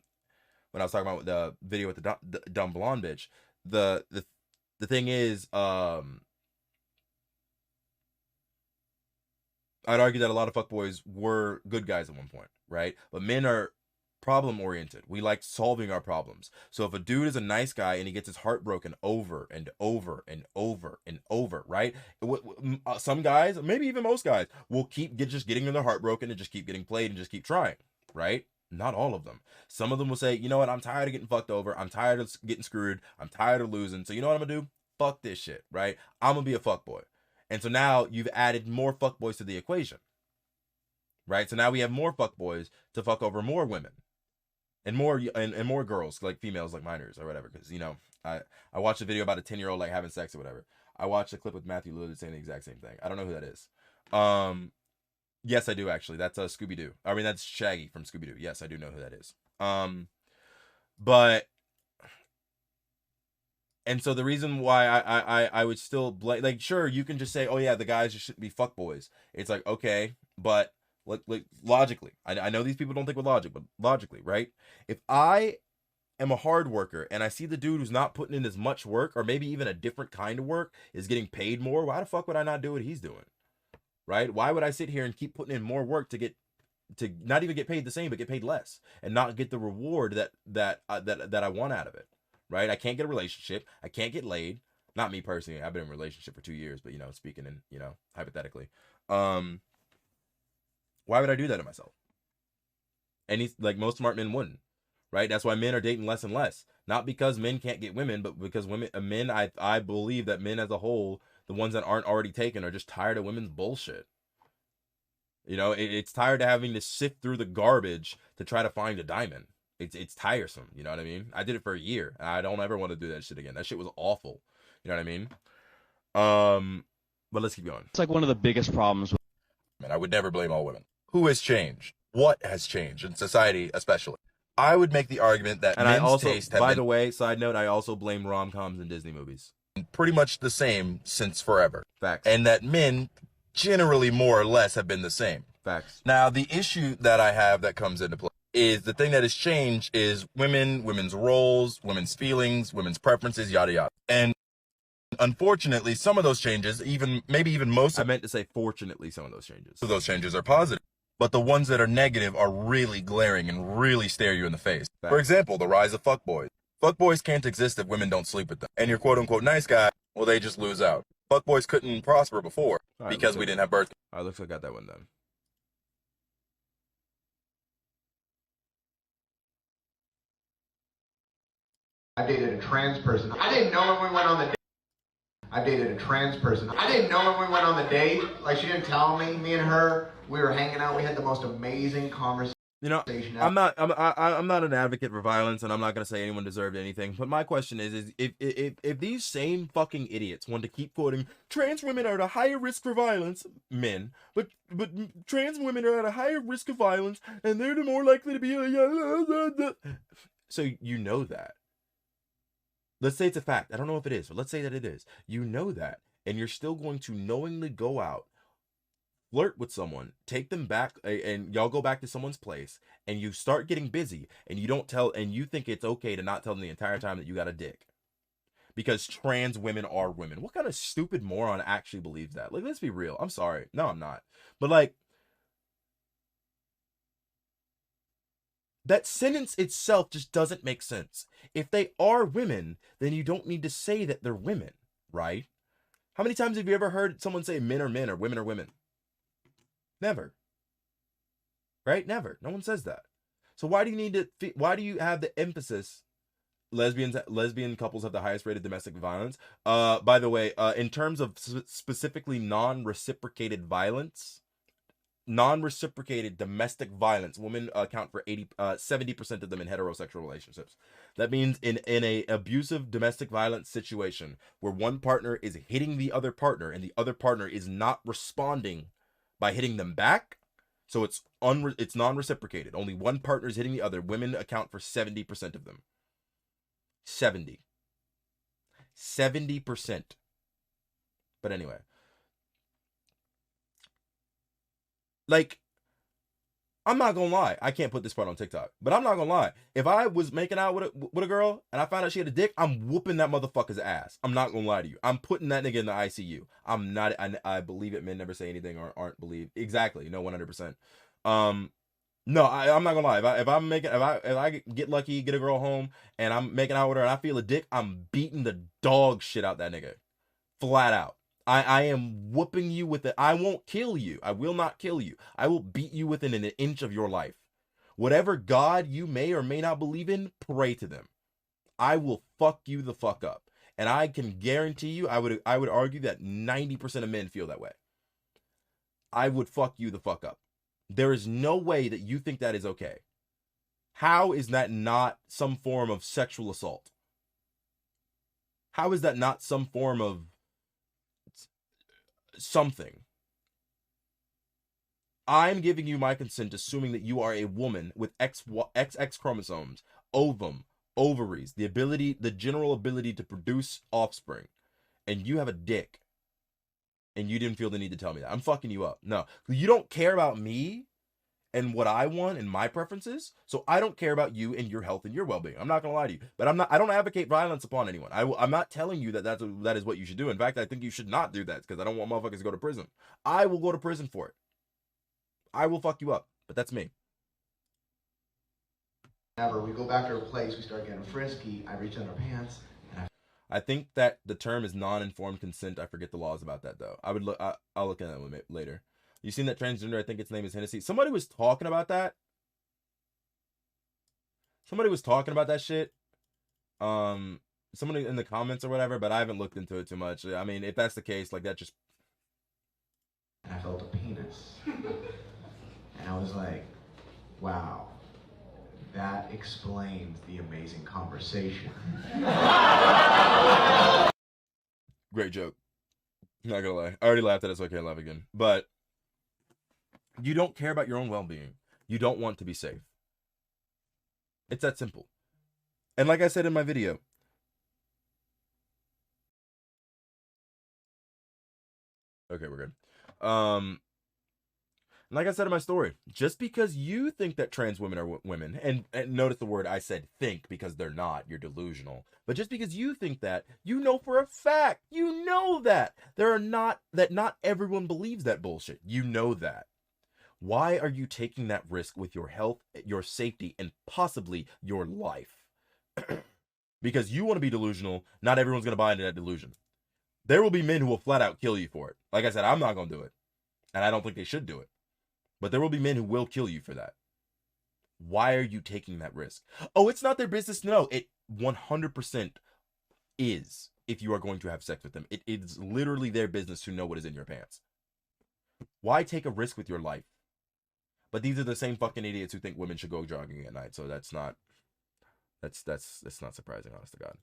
Speaker 1: when I was talking about the video with the dumb blonde bitch, the thing is, I'd argue that a lot of fuckboys were good guys at one point, right? But men are problem oriented. We like solving our problems. So if a dude is a nice guy and he gets his heart broken over and over and over and over, right? Some guys, maybe even most guys, will keep just getting their heart broken and just keep getting played and just keep trying, right? Not all of them. Some of them will say, you know what, I'm tired of getting fucked over. I'm tired of getting screwed. I'm tired of losing. So you know what I'm gonna do? Fuck this shit, right? I'm gonna be a fuckboy. And so now you've added more fuckboys to the equation, right? So now we have more fuckboys to fuck over more women. And more girls, like females, like minors or whatever. Because, you know, I watched a video about a 10-year-old like having sex or whatever. I watched a clip with Matthew Lillard saying the exact same thing. I don't know who that is. Yes, I do actually. That's Scooby-Doo. I mean, that's Shaggy from Scooby-Doo. Yes, I do know who that is. But, and so the reason why I would still blame, like, sure, you can just say, oh yeah, the guys just shouldn't be fuckboys. It's like, okay, but like logically, I know these people don't think with logic, but logically, right? If I am a hard worker and I see the dude who's not putting in as much work, or maybe even a different kind of work, is getting paid more, why the fuck would I not do what he's doing? Right? Why would I sit here and keep putting in more work to not even get paid the same, but get paid less and not get the reward that I want out of it? Right? I can't get a relationship. I can't get laid. Not me personally. I've been in a relationship for 2 years, but, you know, speaking in, you know, hypothetically. Why would I do that to myself? And he's like, most smart men wouldn't, right? That's why men are dating less and less. Not because men can't get women, but because men, I believe that men as a whole, the ones that aren't already taken, are just tired of women's bullshit. You know, it's tired of having to sift through the garbage to try to find a diamond. It's tiresome. You know what I mean? I did it for a year. And I don't ever want to do that shit again. That shit was awful. You know what I mean? But let's keep going.
Speaker 5: It's like one of the biggest problems.
Speaker 1: And I would never blame all women. Who has changed? What has changed in society, especially? I would make the argument that men's taste have been, by the way, side note, I also blame rom-coms and Disney movies. Pretty much the same since forever. Facts. And that men generally more or less have been the same. Facts. Now, the issue that I have that comes into play is the thing that has changed is women's roles, women's feelings, women's preferences, yada yada. And unfortunately, some of those changes, maybe even most of, I meant to say fortunately, some of those changes are positive. But the ones that are negative are really glaring and really stare you in the face. Facts. For example, the rise of fuckboys. Fuckboys can't exist if women don't sleep with them. And your quote-unquote nice guy, well, they just lose out. Fuckboys couldn't prosper before because we didn't have birth. All right, looks like I got that one done.
Speaker 7: I dated a trans person. I didn't know when we went on the date. I dated a trans person. I didn't know when we went on the date. Like, she didn't tell me. Me and her, we were hanging out. We had the most amazing conversation.
Speaker 1: You know, I'm not an advocate for violence, and I'm not gonna say anyone deserved anything. But my question is if these same fucking idiots want to keep quoting trans women are at a higher risk for violence, men, but trans women are at a higher risk of violence, and they're the more likely to be. So you know that. Let's say it's a fact. I don't know if it is, but let's say that it is. You know that, and you're still going to knowingly go out, flirt with someone, take them back, and y'all go back to someone's place, and you start getting busy, and you don't tell, and you think it's okay to not tell them the entire time that you got a dick. Because trans women are women. What kind of stupid moron actually believes that? Like, let's be real. I'm sorry. No, I'm not. But, like, that sentence itself just doesn't make sense. If they are women, then you don't need to say that they're women, right? How many times have you ever heard someone say men are men or women are women? Never. Right? Never. No one says that. So why do you need to? Why do you have the emphasis? Lesbian couples have the highest rate of domestic violence. By the way, in terms of specifically non-reciprocated violence, non-reciprocated domestic violence, women account for 70% of them in heterosexual relationships. That means in a abusive domestic violence situation where one partner is hitting the other partner and the other partner is not responding by hitting them back, so it's non-reciprocated. Only one partner is hitting the other. Women account for 70% of them. 70%. But anyway, like, I'm not gonna lie. I can't put this part on TikTok, but I'm not gonna lie. If I was making out with a girl and I found out she had a dick, I'm whooping that motherfucker's ass. I'm not gonna lie to you. I'm putting that nigga in the ICU. I'm not. I believe it. Men never say anything or aren't believed. Exactly. No, 100%. No, I'm not gonna lie. If I get lucky, get a girl home, and I'm making out with her, and I feel a dick, I'm beating the dog shit out that nigga, flat out. I am whooping you with it. I won't kill you. I will not kill you. I will beat you within an inch of your life. Whatever God you may or may not believe in, pray to them. I will fuck you the fuck up, and I can guarantee you, I would argue that 90% of men feel that way. I would fuck you the fuck up. There is no way that you think that is okay. How is that not some form of sexual assault? How is that not some form of something? I'm giving you my consent, assuming that you are a woman with XX chromosomes, ovum, ovaries, the general ability to produce offspring, and you have a dick. And you didn't feel the need to tell me that. I'm fucking you up. No, you don't care about me and what I want and my preferences. So I don't care about you and your health and your well-being. I'm not gonna lie to you, but I don't advocate violence upon anyone. I'm not telling you that that is what you should do. In fact, I think you should not do that because I don't want motherfuckers to go to prison. I will go to prison for it. I will fuck you up, but that's me.
Speaker 7: Whenever we go back to her place, we start getting frisky. I reach in her pants.
Speaker 1: I think that the term is non-informed consent. I forget the laws about that though. I'll look at that one later. You seen that transgender? I think its name is Hennessy. Somebody was talking about that. Somebody was talking about that shit. Somebody in the comments or whatever, but I haven't looked into it too much. I mean, if that's the case, like that just.
Speaker 7: And I felt a penis, and I was like, "Wow." That explains the amazing conversation.
Speaker 1: Great joke. Not gonna lie. I already laughed at it, so I can't laugh again. But you don't care about your own well-being. You don't want to be safe. It's that simple. And like I said in my video, okay, we're good. Like I said in my story, just because you think that trans women are women, and notice the word I said think because they're not, you're delusional. But just because you think that, you know for a fact, you know that not everyone believes that bullshit. You know that. Why are you taking that risk with your health, your safety, and possibly your life? Because you want to be delusional, not everyone's going to buy into that delusion. There will be men who will flat out kill you for it. Like I said, I'm not going to do it. And I don't think they should do it. But there will be men who will kill you for that. Why are you taking that risk? Oh, it's not their business to know. It 100% is if you are going to have sex with them. It is literally their business to know what is in your pants. Why take a risk with your life? But these are the same fucking idiots who think women should go jogging at night. So that's not surprising, honest to God.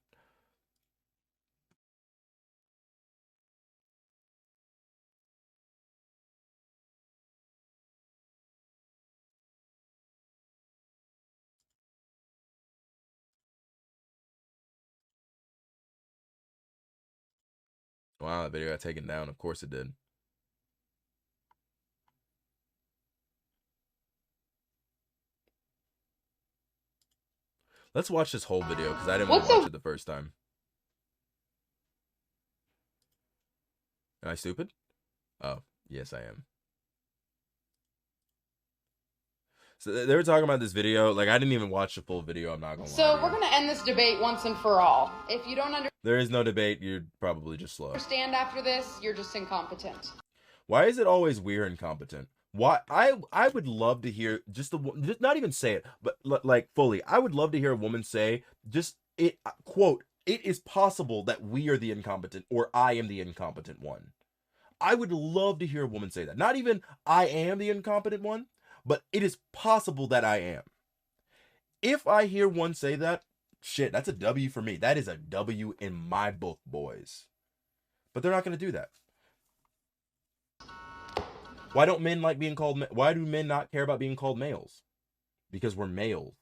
Speaker 1: Wow, that video got taken down. Of course it did. Let's watch this whole video because I didn't want to watch it the first time. Am I stupid? Oh, yes, I am. So they were talking about this video. Like, I didn't even watch the full video. I'm not going to lie.
Speaker 8: So we're going to end this debate once and for all. If you don't
Speaker 1: There is no debate. You're probably just slow.
Speaker 8: understand after this, you're just incompetent.
Speaker 1: Why is it always we're incompetent? Why I would love to hear just just not even say it, but like fully. I would love to hear a woman say just it quote, "It is possible that we are the incompetent or I am the incompetent one." I would love to hear a woman say that. Not even I am the incompetent one, but it is possible that I am. If I hear one say that, shit, that's a W for me. That is a W in my book, boys. But they're not going to do that. Why don't men like being called? Why do men not care about being called males? Because we're males.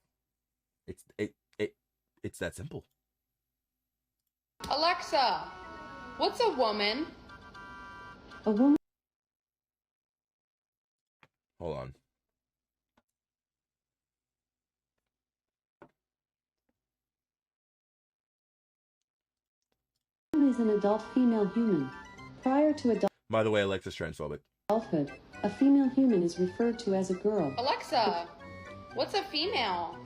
Speaker 1: It's that simple.
Speaker 8: Alexa, what's a woman?
Speaker 9: A woman
Speaker 1: Hold on.
Speaker 9: is an adult female human. Prior to
Speaker 1: By the way, Alexa's transphobic.
Speaker 9: adulthood, a female human is referred to as a girl.
Speaker 8: Alexa, what's a female?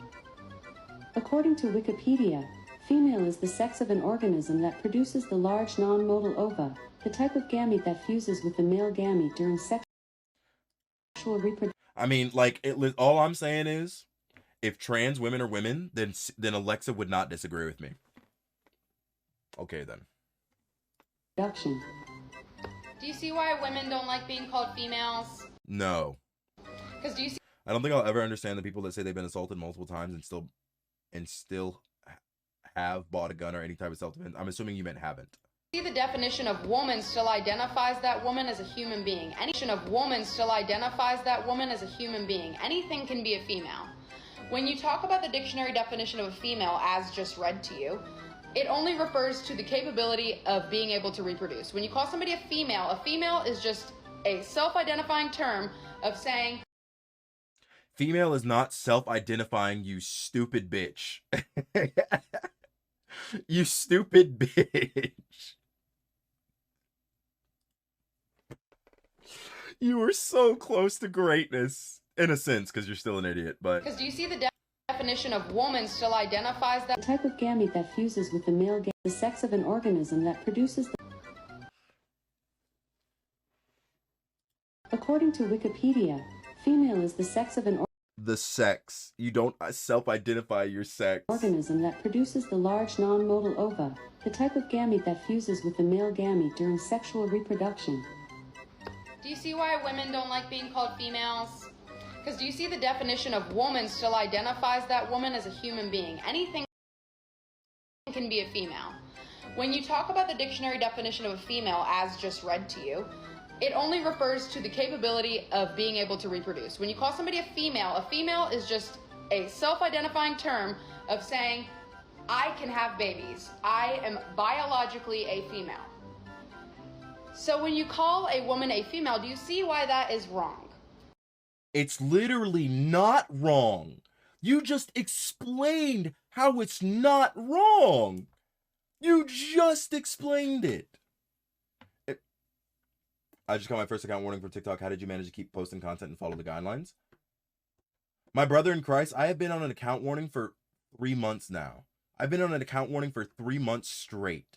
Speaker 9: According to Wikipedia, female is the sex of an organism that produces the large non-motile ova, the type of gamete that fuses with the male gamete during sexual reproduction.
Speaker 1: I mean, like, all I'm saying is, if trans women are women, then Alexa would not disagree with me. Okay, then.
Speaker 8: Do you see why women don't like being called females?
Speaker 1: No.
Speaker 8: Because do you see
Speaker 1: I don't think I'll ever understand the people that say they've been assaulted multiple times and still have bought a gun or any type of self-defense. I'm assuming you meant haven't.
Speaker 8: the definition of woman still identifies that woman as a human being? Any definition of woman still identifies that woman as a human being. Anything can be a female. When you talk about the dictionary definition of a female as just read to you, it only refers to the capability of being able to reproduce. When you call somebody a female is just a self-identifying term of saying...
Speaker 1: Female is not self-identifying, you stupid bitch. You stupid bitch. You were so close to greatness. In a sense, because you're still an idiot, but...
Speaker 8: Because do you see the definition of woman still identifies that...
Speaker 9: The type of gamete that fuses with the male gamete, the sex of an organism that produces the... According to Wikipedia, female is the sex of an
Speaker 1: the sex. You don't self-identify your sex.
Speaker 9: Organism that produces the large non-motile ova, the type of gamete that fuses with the male gamete during sexual reproduction.
Speaker 8: Do you see why women don't like being called females? Because do you see the definition of woman still identifies that woman as a human being? Anything can be a female. When you talk about the dictionary definition of a female as just read to you, it only refers to the capability of being able to reproduce. When you call somebody a female is just a self-identifying term of saying, I can have babies. I am biologically a female. So when you call a woman a female, do you see why that is wrong?
Speaker 1: It's literally not wrong. You just explained how it's not wrong. You just explained it. I just got my first account warning for TikTok. How did you manage to keep posting content and follow the guidelines? My brother in Christ, I have been on an account warning for 3 months now. I've been on an account warning for 3 months straight.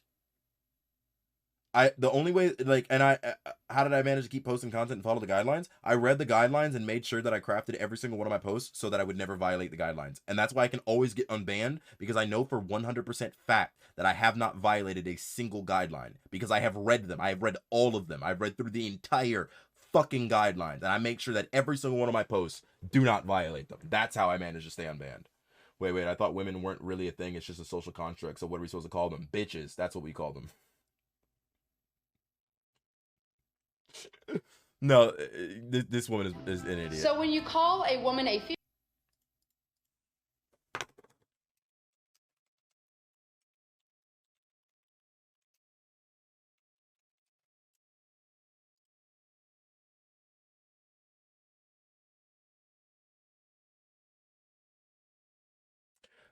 Speaker 1: The only way, like, how did I manage to keep posting content and follow the guidelines? I read the guidelines and made sure that I crafted every single one of my posts so that I would never violate the guidelines. And that's why I can always get unbanned, because I know for 100% fact that I have not violated a single guideline, because I have read them. I have read all of them. I've read through the entire fucking guidelines, and I make sure that every single one of my posts do not violate them. That's how I manage to stay unbanned. Wait, I thought women weren't really a thing. It's just a social construct. So what are we supposed to call them? Bitches. That's what we call them. No, this woman is an idiot.
Speaker 8: So when you call a woman a female,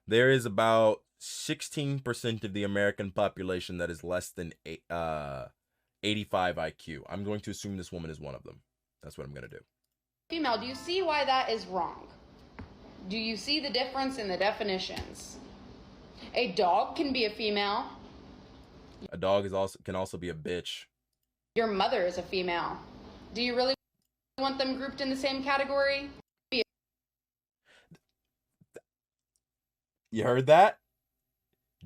Speaker 1: there is about 16% of the American population that is less than 85 IQ. I'm going to assume this woman is one of them. That's what I'm going to do.
Speaker 8: female, do you see why that is wrong? Do you see the difference in the definitions? A dog can be a female.
Speaker 1: A dog can also be a bitch.
Speaker 8: Your mother is a female. Do you really want them grouped in the same category?
Speaker 1: You heard that?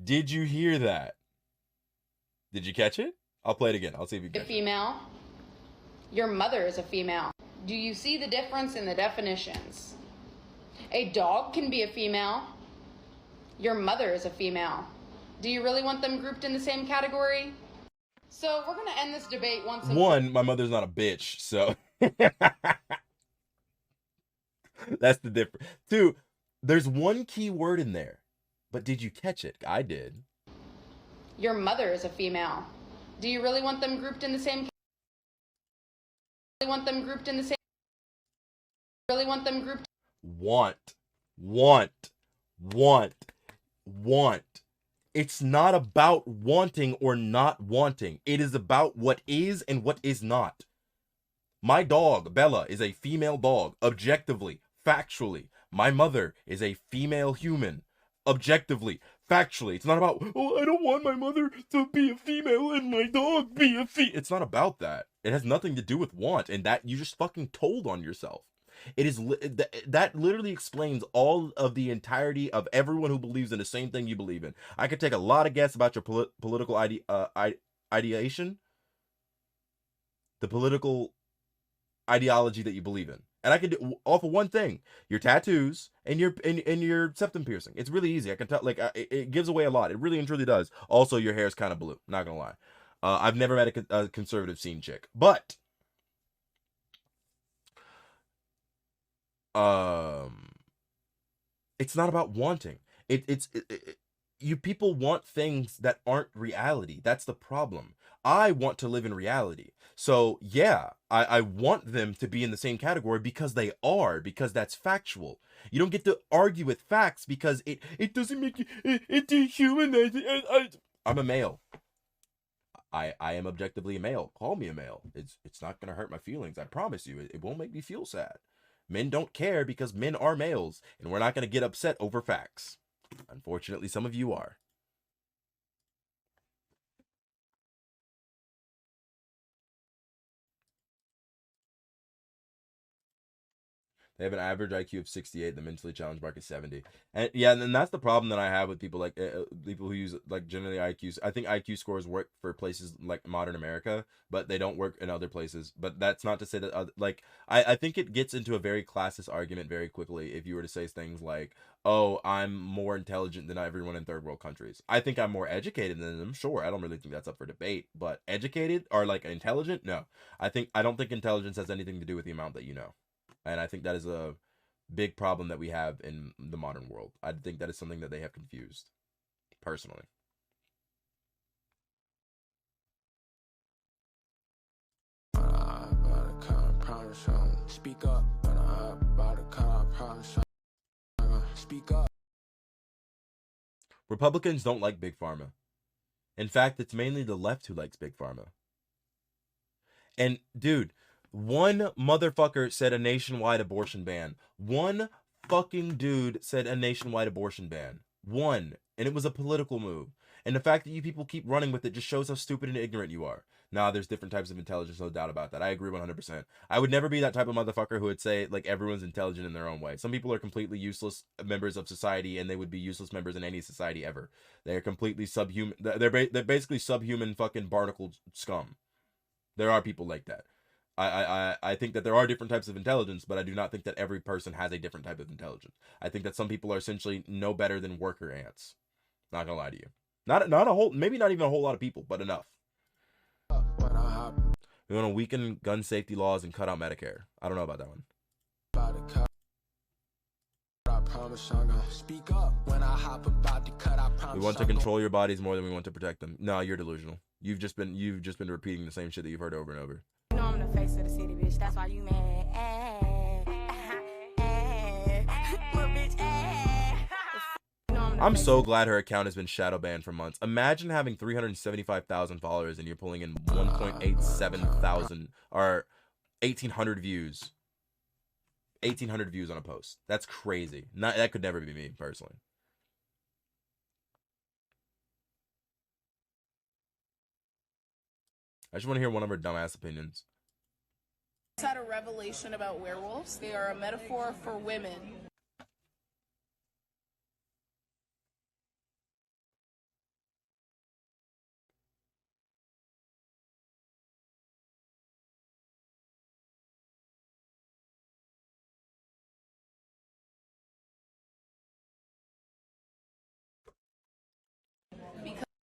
Speaker 1: Did you hear that? Did you catch it? I'll play it again. I'll see if you
Speaker 8: A
Speaker 1: catch it.
Speaker 8: female. Your mother is a female. Do you see the difference in the definitions? A dog can be a female. Your mother is a female. Do you really want them grouped in the same category? So we're going to end this debate once and
Speaker 1: One, my mother's not a bitch, so that's the difference. Two, there's one key word in there, but did you catch it? I did.
Speaker 8: Your mother is a female. Do you really want them grouped in the same? Really want them grouped in the same? Really want them grouped?
Speaker 1: Want. It's not about wanting or not wanting. It is about what is and what is not. My dog, Bella, is a female dog, objectively, factually. My mother is a female human, objectively, factually. It's not about, oh, I don't want my mother to be a female and my dog be a It's not about that. It has nothing to do with want, and that you just fucking told on yourself. It is that literally explains all of the entirety of everyone who believes in the same thing you believe in. I could take a lot of guess about your political ideation, the political ideology that you believe in, and I could do off of one thing: your tattoos and your septum piercing. It's really easy. I can tell. Like it gives away a lot. It really and truly does. Also, your hair is kind of blue. Not gonna lie. I've never met a conservative scene chick, but it's not about wanting. You people want things that aren't reality. That's the problem. I want to live in reality. So yeah, I want them to be in the same category because they are, because that's factual. You don't get to argue with facts because it doesn't make you, it dehumanize. I'm a male. I am objectively a male. Call me a male. It's not gonna hurt my feelings. I promise you. It won't make me feel sad. Men don't care because men are males, and we're not gonna get upset over facts. Unfortunately, some of you are. They have an average IQ of 68. The mentally challenged mark is 70. And yeah, and that's the problem that I have with people like people who use like generally IQs. I think IQ scores work for places like modern America, but they don't work in other places. But that's not to say that like I think it gets into a very classist argument very quickly if you were to say things like, "Oh, I'm more intelligent than everyone in third world countries." I think I'm more educated than them. Sure, I don't really think that's up for debate. But educated or like intelligent? No. I don't think intelligence has anything to do with the amount that you know. And I think that is a big problem that we have in the modern world. I think that is something that they have confused, personally. Speak up. Speak up. Republicans don't like Big Pharma. In fact, it's mainly the left who likes Big Pharma. And, dude, one motherfucker said a nationwide abortion ban. One fucking dude said a nationwide abortion ban. One. And it was a political move. And the fact that you people keep running with it just shows how stupid and ignorant you are. Nah, there's different types of intelligence, no doubt about that. I agree 100%. I would never be that type of motherfucker who would say, like, everyone's intelligent in their own way. Some people are completely useless members of society, and they would be useless members in any society ever. They are completely subhuman. They're basically subhuman fucking barnacle scum. There are people like that. I think that there are different types of intelligence, but I do not think that every person has a different type of intelligence. I think that some people are essentially no better than worker ants. Not gonna lie to you. Not a whole, maybe not even a whole lot of people, but enough. We want to weaken gun safety laws and cut out Medicare. I don't know about that one. We want to control your bodies more than we want to protect them. No, you're delusional. You've just been repeating the same shit that you've heard over and over.
Speaker 10: You know I'm the face of the city, bitch. That's why you mad. Little bitch.
Speaker 1: I'm so glad her account has been shadow banned for months. Imagine having 375,000 followers and you're pulling in 1.87 thousand or 1,800 views. 1,800 views on a post. That's crazy. That could never be me personally. I just want to hear one of her dumbass opinions.
Speaker 11: had a revelation about werewolves. They are a metaphor for women.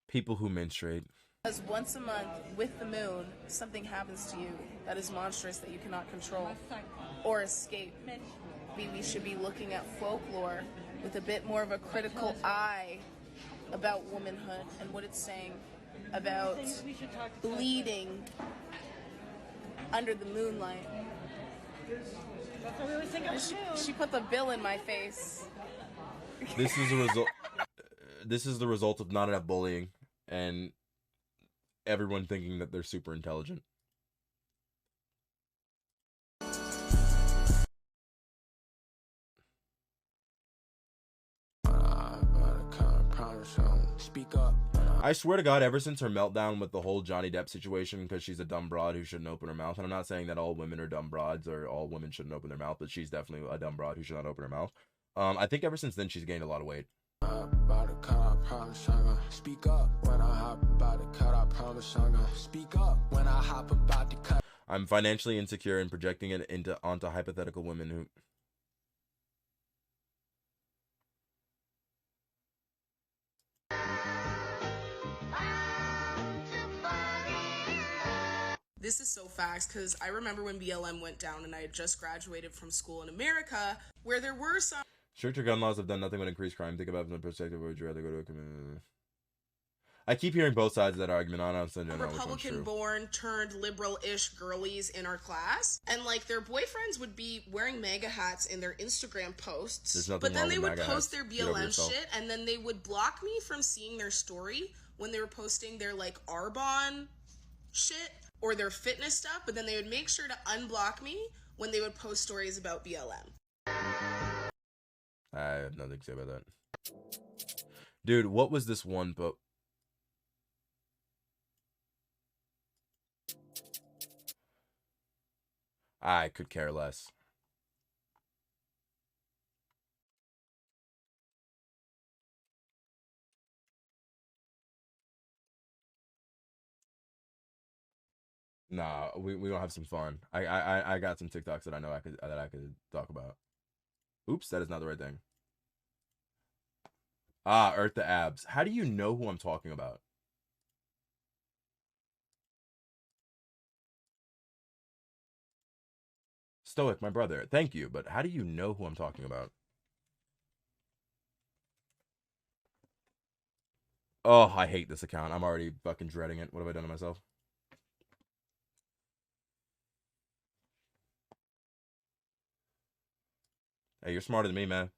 Speaker 1: People who menstruate.
Speaker 11: Because once a month, with the moon, something happens to you that is monstrous that you cannot control or escape. Maybe we should be looking at folklore with a bit more of a critical eye about womanhood and what it's saying about bleeding under the moonlight. She put the bill in my face.
Speaker 1: This is a result. This is the result of not enough bullying and everyone thinking that they're super intelligent.
Speaker 12: Speak up.
Speaker 1: I swear to God, ever since her meltdown with the whole Johnny Depp situation, because she's a dumb broad who shouldn't open her mouth, and I'm not saying that all women are dumb broads or all women shouldn't open their mouth, but she's definitely a dumb broad who should not open her mouth. I think ever since then she's gained a lot of weight.
Speaker 12: Speak up when I hop about to cut. I promise I'm gonna speak up when I hop about to cut.
Speaker 1: I'm financially insecure and projecting it onto hypothetical women who.
Speaker 11: This is so facts because I remember when BLM went down and I had just graduated from school in America where there were some
Speaker 1: Stricter gun laws have done nothing but increase crime. Think about it from the perspective of would you rather go to a community. I keep hearing both sides of that argument. I don't know
Speaker 11: Republican-born turned liberal-ish girlies in our class, and like their boyfriends would be wearing MAGA hats in their Instagram posts, but then they would post their BLM shit, and then they would block me from seeing their story when they were posting their like Arbonne shit or their fitness stuff, but then they would make sure to unblock me when they would post stories about BLM.
Speaker 1: I have nothing to say about that. Dude, what was this one book? I could care less. Nah, we gonna have some fun. I got some TikToks that I know I could talk about. Oops, that is not the right thing. Ah, Earth the Abs. How do you know who I'm talking about? Stoic, my brother. Thank you, but how do you know who I'm talking about? Oh, I hate this account. I'm already fucking dreading it. What have I done to myself? Hey, you're smarter than me, man.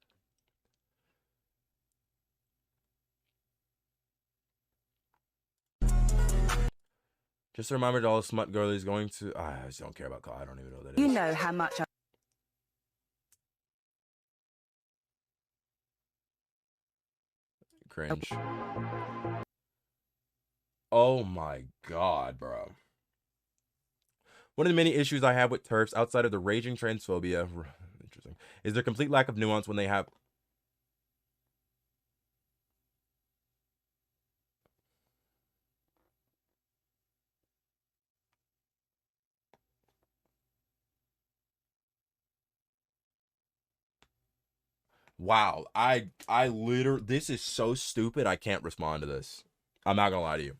Speaker 1: Just a reminder to all the smut girlies going to... I just don't care about call. I don't even know what that is.
Speaker 13: You know how much
Speaker 1: Cringe. Oh my god, bro. One of the many issues I have with TERFs outside of the raging transphobia... Interesting. Is their complete lack of nuance when they have... Wow, I literally, this is so stupid, I can't respond to this. I'm not gonna lie to you.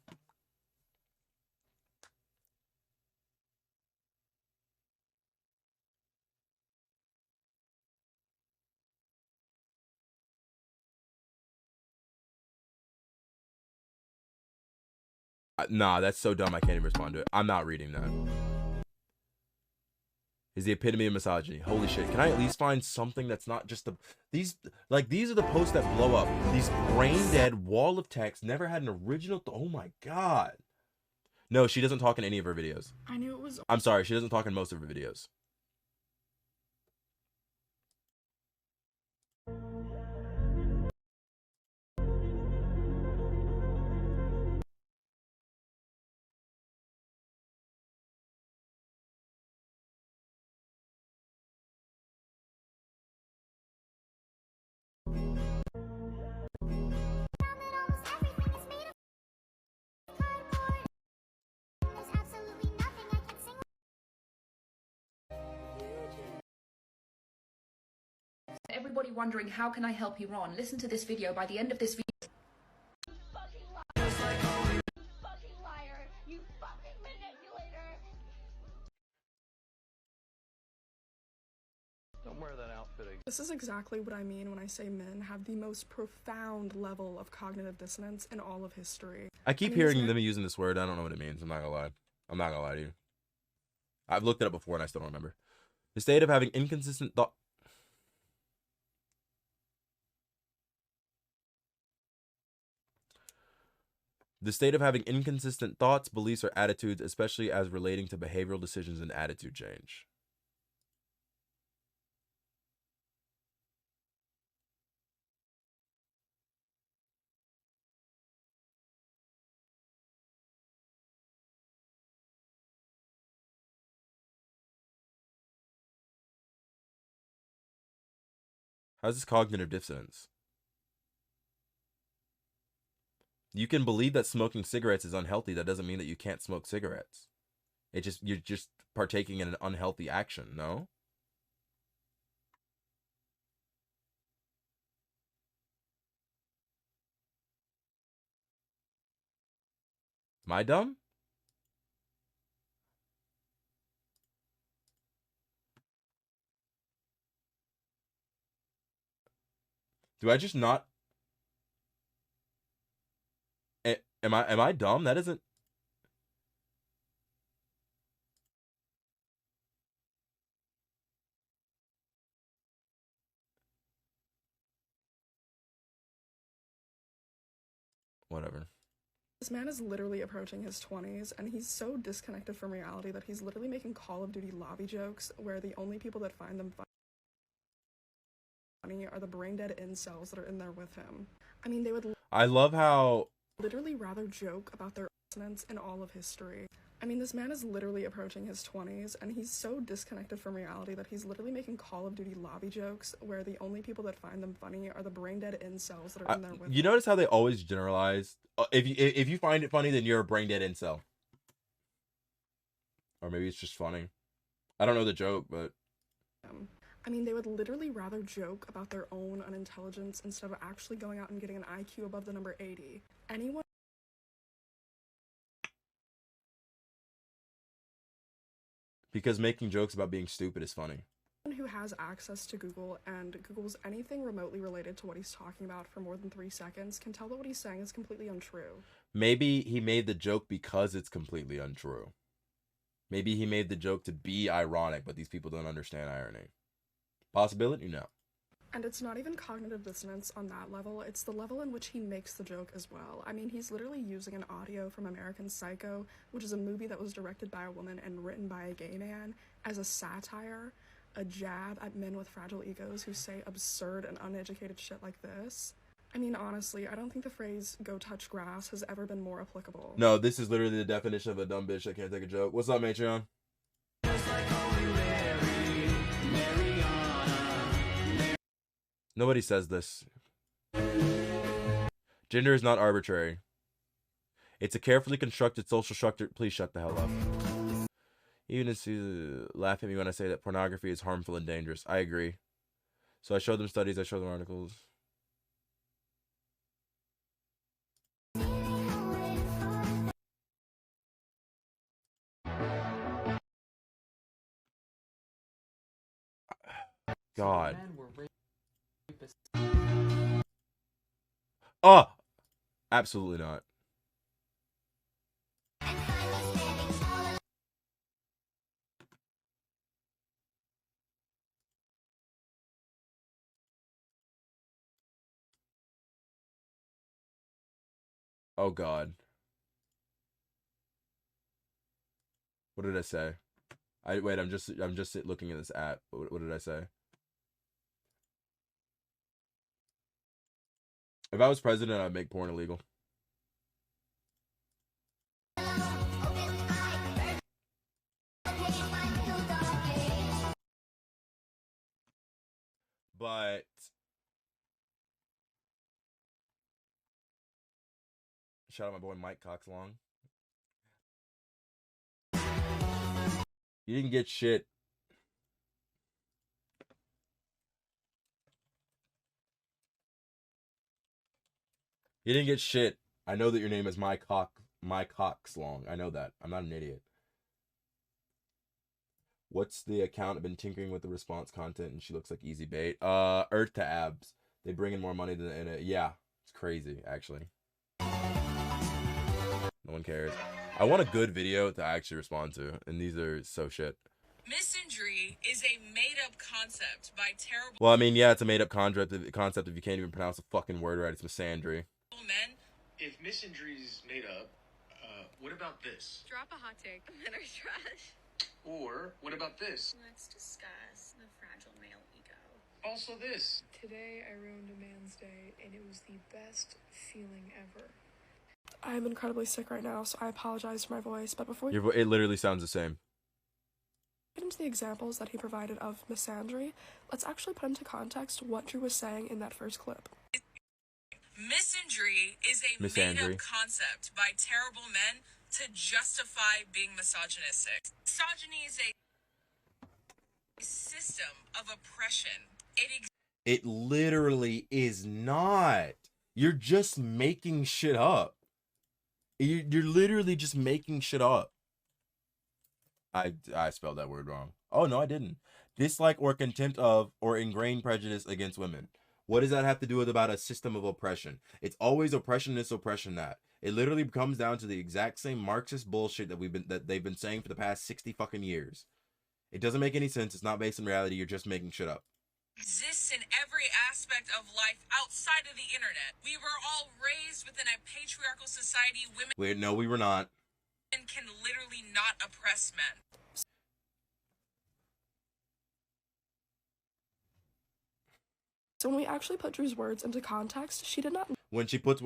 Speaker 1: Nah, that's so dumb, I can't even respond to it. I'm not reading that. Is the epitome of misogyny. Holy shit. Can I at least find something that's not just the... These are the posts that blow up. These brain-dead wall of text never had an original... Oh my god. No, she doesn't talk in any of her videos.
Speaker 11: I knew it was...
Speaker 1: I'm sorry, she doesn't talk in most of her videos.
Speaker 13: everybody wondering how can I help Iran, listen to this video. By the end of this video,
Speaker 14: Don't wear that outfit again.
Speaker 15: This is exactly what I mean when I say men have the most profound level of cognitive dissonance in all of history.
Speaker 1: I keep hearing them using this word. I don't know what it means. I'm not gonna lie. I'm not gonna lie to you. I've looked it up before and I still don't remember. The state of having inconsistent thought. The state of having inconsistent thoughts, beliefs, or attitudes, especially as relating to behavioral decisions and attitude change. How's this cognitive dissonance? You can believe that smoking cigarettes is unhealthy. That doesn't mean that you can't smoke cigarettes. You're just partaking in an unhealthy action, no? Am I dumb? Do I just not? Am I dumb? That isn't. Whatever.
Speaker 15: This man is literally approaching his 20s, and he's so disconnected from reality that he's literally making Call of Duty lobby jokes where the only people that find them funny are the brain-dead incels that are in there with him. I mean, they would
Speaker 1: I love how
Speaker 15: literally rather joke about their dissonance in all of history. I mean, this man is literally approaching his 20s, and he's so disconnected from reality that he's literally making Call of Duty lobby jokes where the only people that find them funny are the brain-dead incels that are in there with
Speaker 1: you
Speaker 15: him.
Speaker 1: notice how they always generalize? If you find it funny, then you're a brain-dead incel. Or maybe it's just funny. I don't know the joke, but...
Speaker 15: I mean, they would literally rather joke about their own unintelligence instead of actually going out and getting an IQ above the number 80. Anyone
Speaker 1: Because making jokes about being stupid is funny.
Speaker 15: who has access to Google and Googles anything remotely related to what he's talking about for more than 3 seconds can tell that what he's saying is completely untrue.
Speaker 1: Maybe he made the joke because it's completely untrue. Maybe he made the joke to be ironic, but these people don't understand irony. Possibility? No.
Speaker 15: And it's not even cognitive dissonance on that level, it's the level in which he makes the joke as well. I mean, he's literally using an audio from American Psycho, which is a movie that was directed by a woman and written by a gay man, as a satire, a jab at men with fragile egos who say absurd and uneducated shit like this. I mean, honestly, I don't think the phrase "go touch grass" has ever been more applicable.
Speaker 1: No, this is literally the definition of a dumb bitch that can't take a joke. What's up, Matreon? Nobody says this. Gender is not arbitrary. It's a carefully constructed social structure. Please shut the hell up. Even if you laugh at me when I say that pornography is harmful and dangerous. I agree. So I show them studies, I show them articles. God. Oh, absolutely not. Oh God. What did I say? I'm just looking at this app. What did I say? If I was president, I'd make porn illegal. But shout out my boy Mike Coxlong. You didn't get shit. He didn't get shit. I know that your name is My Coxlong. I know that. I'm not an idiot. What's the account? I've been tinkering with the response content and she looks like easy bait. Earth to Abs. They bring in more money than in it. Yeah, it's crazy, actually. No one cares. I want a good video to actually respond to, and these are so shit.
Speaker 11: Misandry is a made-up concept by terrible
Speaker 1: Well, I mean, yeah, it's a made-up concept if you can't even pronounce a fucking word right. It's misandry.
Speaker 11: men.
Speaker 14: If misandry's made up, what about this?
Speaker 6: Drop a hot take. Men are trash.
Speaker 14: Or what about this?
Speaker 6: Let's discuss the fragile male ego.
Speaker 14: Also this.
Speaker 15: Today I ruined a man's day, and it was the best feeling ever. I'm incredibly sick right now, so I apologize for my voice, but before
Speaker 1: It literally sounds the same.
Speaker 15: get into the examples that he provided of misandry, let's actually put into context what Drew was saying in that first clip.
Speaker 11: Misandry is a made-up concept by terrible men to justify being misogynistic. Misogyny is a system of oppression.
Speaker 1: It literally is not. You're just making shit up. You're literally just making shit up. I spelled that word wrong. Oh, no, I didn't. Dislike or contempt of or ingrained prejudice against women. What does that have to do with about a system of oppression? It's always oppression this, oppression that. It literally comes down to the exact same Marxist bullshit that they've been saying for the past 60 fucking years. It doesn't make any sense. It's not based in reality. You're just making shit up.
Speaker 11: Exists in every aspect of life outside of the internet. We were all raised within a patriarchal society. Women
Speaker 1: No, we were not.
Speaker 11: can literally not oppress men.
Speaker 15: So when we actually put Drew's words into context, she did not
Speaker 1: When you put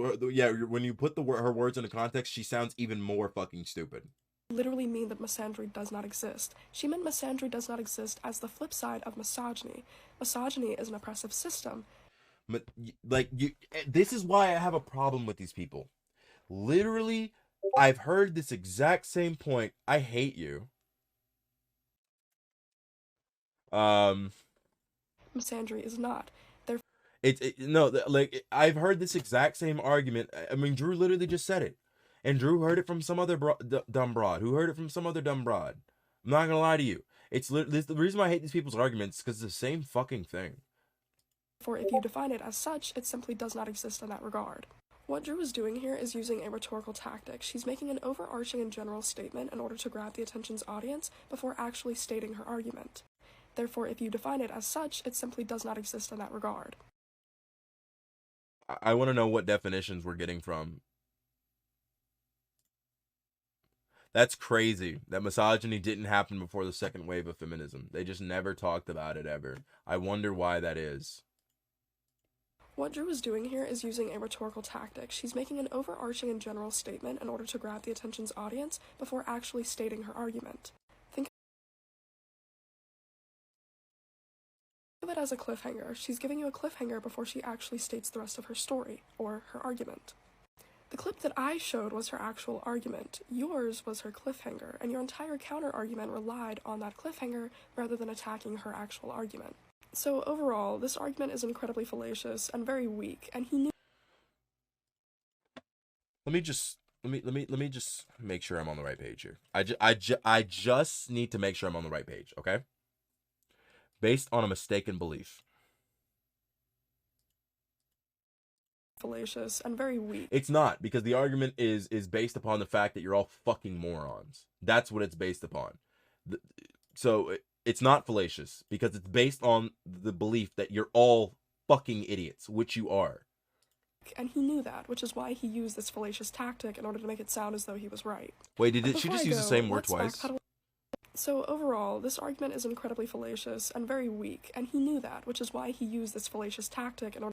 Speaker 1: her words into context, she sounds even more fucking stupid.
Speaker 15: literally mean that misandry does not exist. She meant misandry does not exist as the flip side of misogyny. Misogyny is an oppressive system.
Speaker 1: But this is why I have a problem with these people. Literally, I've heard this exact same point. I hate you.
Speaker 15: Misandry is not.
Speaker 1: I've heard this exact same argument. I mean, Drew literally just said it. And Drew heard it from some other dumb broad who heard it from some other dumb broad. I'm not gonna lie to you. The reason why I hate these people's arguments is because it's the same fucking thing.
Speaker 15: For if you define it as such, it simply does not exist in that regard. What Drew is doing here is using a rhetorical tactic. She's making an overarching and general statement in order to grab the attention's audience before actually stating her argument. Therefore, if you define it as such, it simply does not exist in that regard.
Speaker 1: I want to know what definitions we're getting from. That's crazy that misogyny didn't happen before the second wave of feminism. They just never talked about it ever. I wonder why that is.
Speaker 15: What Drew is doing here is using a rhetorical tactic. She's making an overarching and general statement in order to grab the attention's audience before actually stating her argument. Think of it as a cliffhanger. She's giving you a cliffhanger before she actually states the rest of her story, or her argument. The clip that I showed was her actual argument. Yours was her cliffhanger, and your entire counter-argument relied on that cliffhanger rather than attacking her actual argument. So overall, this argument is incredibly fallacious and very weak, and he knew.
Speaker 1: Let me just make sure I'm on the right page here. I just need to make sure I'm on the right page, okay? Based on a mistaken belief.
Speaker 15: Fallacious and very weak.
Speaker 1: It's not, because the argument is based upon the fact that you're all fucking morons. That's what it's based upon. So it's not fallacious because it's based on the belief that you're all fucking idiots, which you are.
Speaker 15: And he knew that, which is why he used this fallacious tactic in order to make it sound as though he was right.
Speaker 1: Wait, did she just use the same word twice?
Speaker 15: So overall, this argument is incredibly fallacious and very weak, and he knew that, which is why he used this fallacious tactic in order.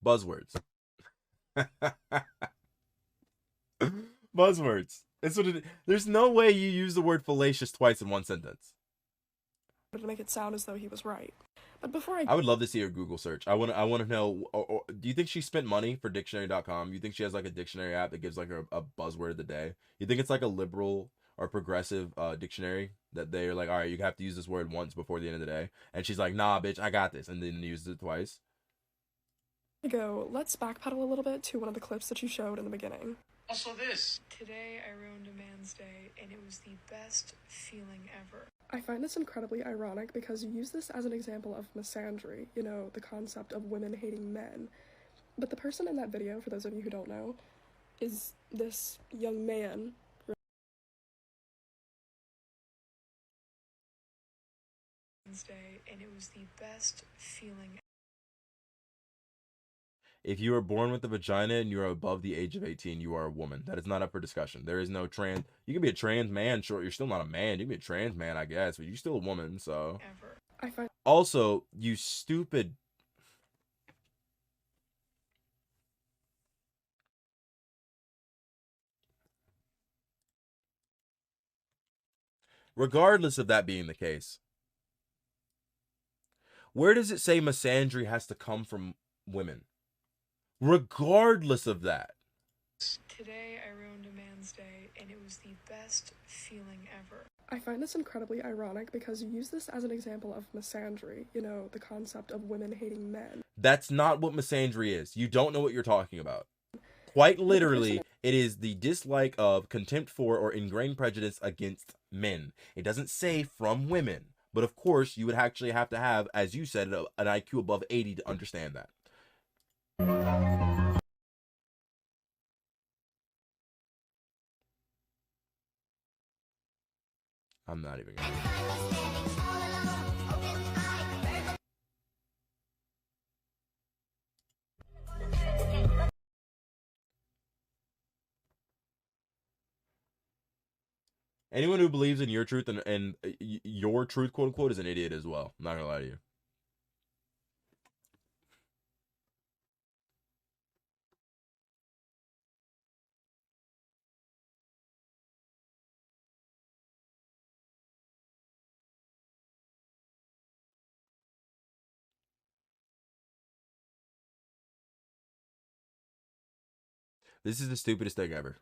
Speaker 1: Buzzwords. Buzzwords. It's what there's no way you use the word fallacious twice in one sentence.
Speaker 15: To make it sound as though he was right. But before
Speaker 1: I would love to see her Google search. I want to know, do you think she spent money for dictionary.com? You think she has like a dictionary app that gives like her a buzzword of the day? You think it's like a liberal or progressive dictionary that they're like, all right, you have to use this word once before the end of the day? And she's like, nah, bitch, I got this. And then uses it twice.
Speaker 15: let's backpedal a little bit to one of the clips that you showed in the beginning.
Speaker 14: Also this.
Speaker 15: Today I ruined a man's day, and it was the best feeling ever. I find this incredibly ironic because you use this as an example of misandry, you know, the concept of women hating men. But the person in that video, for those of you who don't know, is this young man. Day, and it was the best feeling.
Speaker 1: If you are born with a vagina and you are above the age of 18, you are a woman. That is not up for discussion. There is no trans. You can be a trans man, sure. You're still not a man. You can be a trans man, I guess, but you're still a woman. So. Also, you stupid. Regardless of that being the case, where does it say misandry has to come from women? Regardless of that.
Speaker 15: Today I ruined a man's day, and it was the best feeling ever. I find this incredibly ironic because you use this as an example of misandry, you know, the concept of women hating men.
Speaker 1: That's not what misandry is. You don't know what you're talking about. Quite literally, it is the dislike of, contempt for, or ingrained prejudice against men. It doesn't say from women. But of course, you would actually have to have, as you said, an IQ above 80 to understand that. I'm not even gonna. Anyone who believes in your truth and your truth, quote unquote, is an idiot as well. I'm not gonna lie to you. This is the stupidest thing ever.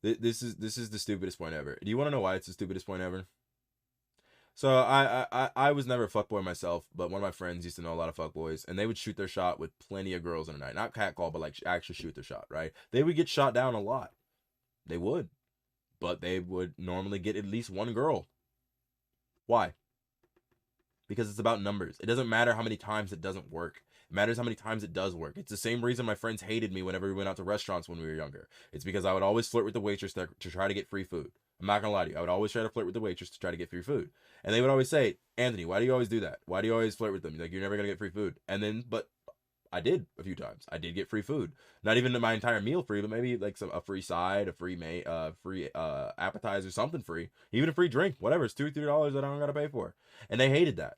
Speaker 1: This is the stupidest point ever. Do you want to know why it's the stupidest point ever? So I was never a fuckboy myself, but one of my friends used to know a lot of fuckboys, and they would shoot their shot with plenty of girls in a night. Not catcall, but like actually shoot their shot, right? They would get shot down a lot. They would. But they would normally get at least one girl. Why? Because it's about numbers. It doesn't matter how many times it doesn't work. It matters how many times it does work. It's the same reason my friends hated me whenever we went out to restaurants when we were younger. It's because I would always flirt with the waitress to try to get free food. I'm not gonna lie to you. I would always try to flirt with the waitress to try to get free food. And they would always say, Anthony, why do you always do that? Why do you always flirt with them? Like, you're never gonna get free food. And then, but I did a few times. I did get free food. Not even my entire meal free, but maybe like a free side, a free appetizer, something free. Even a free drink, whatever. It's $2 or $3 that I don't gotta pay for. And they hated that.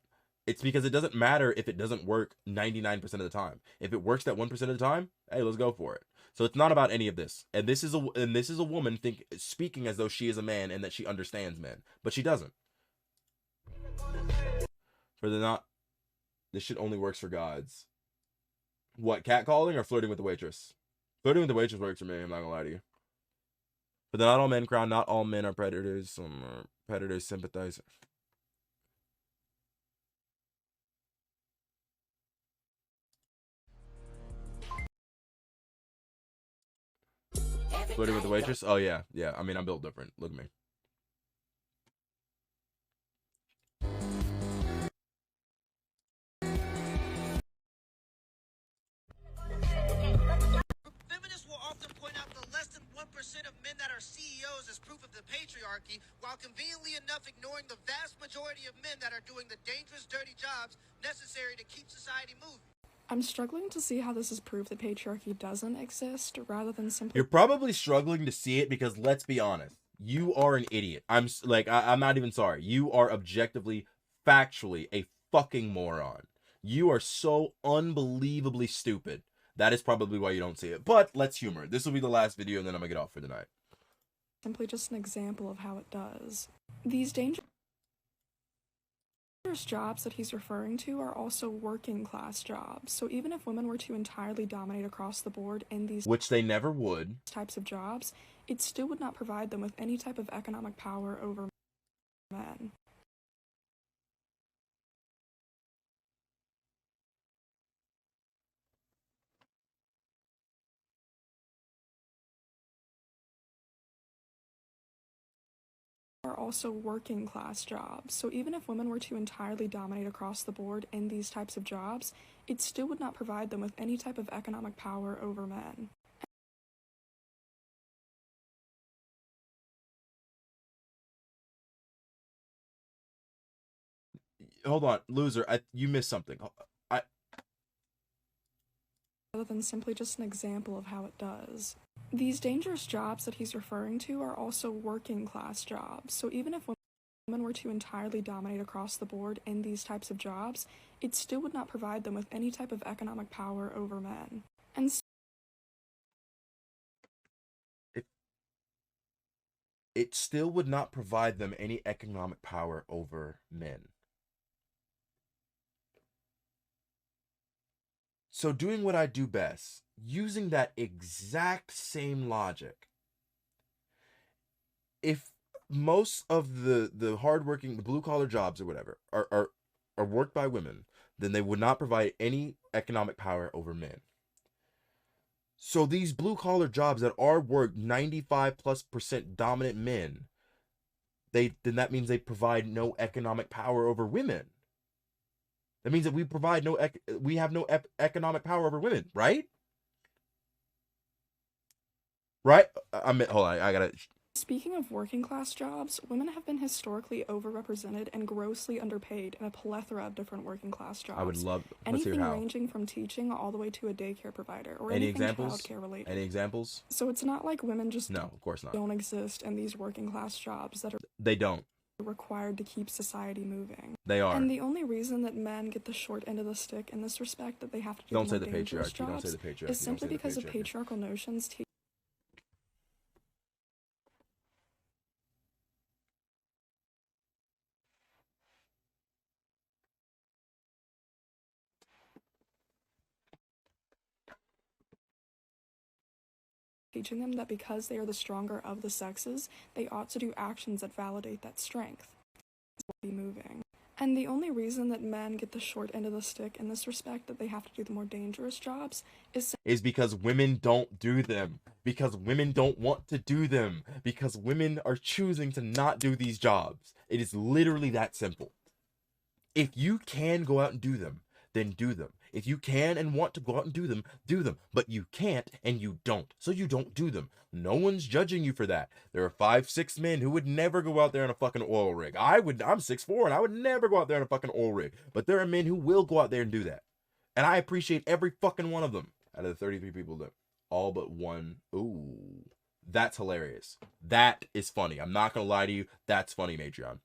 Speaker 1: It's because it doesn't matter if it doesn't work 99% of the time. If it works that 1% of the time, hey, let's go for it. So it's not about any of this. And this is a woman speaking as though she is a man and that she understands men, but she doesn't. This shit only works for gods. What, catcalling or flirting with the waitress? Flirting with the waitress works for me, I'm not gonna lie to you. But not all men cry, not all men are predators. Some are predators sympathize. Flirting with the waitress? Oh yeah, yeah. I mean, I'm built different. Look at me.
Speaker 16: Feminists will often point out the less than 1% of men that are CEOs as proof of the patriarchy, while conveniently enough ignoring the vast majority of men that are doing the dangerous, dirty jobs necessary to keep society moving.
Speaker 15: I'm struggling to see how this is proof that patriarchy doesn't exist, rather than simply...
Speaker 1: You're probably struggling to see it because, let's be honest, you are an idiot. I'm not even sorry. You are objectively, factually a fucking moron. You are so unbelievably stupid. That is probably why you don't see it. But let's humor it. This will be the last video, and then I'm gonna get off for the night.
Speaker 15: Simply just an example of how it does. These dangerous jobs that he's referring to are also working class jobs. So even if women were to entirely dominate across the board in these,
Speaker 1: which they never would,
Speaker 15: types of jobs, it still would not provide them with any type of economic power over men. are also working class jobs. So even if women were to entirely dominate across the board in these types of jobs, it still would not provide them with any type of economic power over men.
Speaker 1: Hold on, loser. You missed something.
Speaker 15: Rather than simply just an example of how it does. These dangerous jobs that he's referring to are also working class jobs. So even if women were to entirely dominate across the board in these types of jobs, it still would not provide them with any type of economic power over men. And
Speaker 1: it still would not provide them any economic power over men. So doing what I do best, using that exact same logic, if most of the hardworking, the blue-collar jobs or whatever are worked by women, then they would not provide any economic power over men. So these blue-collar jobs that are worked 95+% dominant men, then that means they provide no economic power over women. That means that we have no economic power over women, right? Right? Hold on, I gotta.
Speaker 15: Speaking of working class jobs, women have been historically overrepresented and grossly underpaid in a plethora of different working class jobs.
Speaker 1: I would love
Speaker 15: anything ranging from teaching all the way to a daycare provider or
Speaker 1: any
Speaker 15: anything
Speaker 1: examples?
Speaker 15: Childcare related.
Speaker 1: Any examples?
Speaker 15: So it's not like women just
Speaker 1: no, of course not.
Speaker 15: Don't exist in these working class jobs that are
Speaker 1: they don't
Speaker 15: required to keep society moving.
Speaker 1: They are.
Speaker 15: And the only reason that men get the short end of the stick in this respect that they have to do
Speaker 1: don't say the
Speaker 15: patriarchy.
Speaker 1: Don't say the patriarchy.
Speaker 15: Is simply because of patriarchal notions. Teaching them that because they are the stronger of the sexes, they ought to do actions that validate that strength. Be moving. And the only reason that men get the short end of the stick in this respect that they have to do the more dangerous jobs is
Speaker 1: because women don't do them. Because women don't want to do them. Because women are choosing to not do these jobs. It is literally that simple. If you can go out and do them, then do them. If you can and want to go out and do them, do them. But you can't and you don't. So you don't do them. No one's judging you for that. There are 5'6" men who would never go out there in a fucking oil rig. I'm 6'4" and I would never go out there in a fucking oil rig. But there are men who will go out there and do that. And I appreciate every fucking one of them. Out of the 33 people that all but one. Ooh. That's hilarious. That is funny. I'm not gonna lie to you. That's funny, Matreon.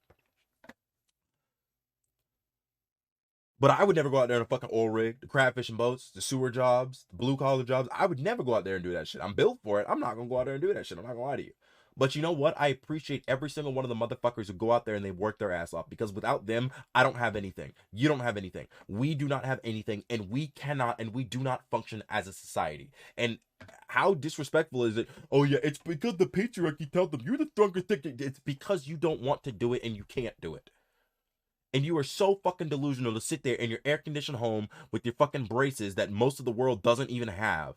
Speaker 1: But I would never go out there in a fucking oil rig, the crab fishing boats, the sewer jobs, the blue collar jobs. I would never go out there and do that shit. I'm built for it. I'm not gonna go out there and do that shit. I'm not gonna lie to you. But you know what? I appreciate every single one of the motherfuckers who go out there and they work their ass off, because without them, I don't have anything. You don't have anything. We do not have anything, and we cannot and we do not function as a society. And how disrespectful is it? Oh yeah, it's because the patriarchy tells them you're the strongest thing. It's because you don't want to do it and you can't do it. And you are so fucking delusional to sit there in your air-conditioned home with your fucking braces that most of the world doesn't even have,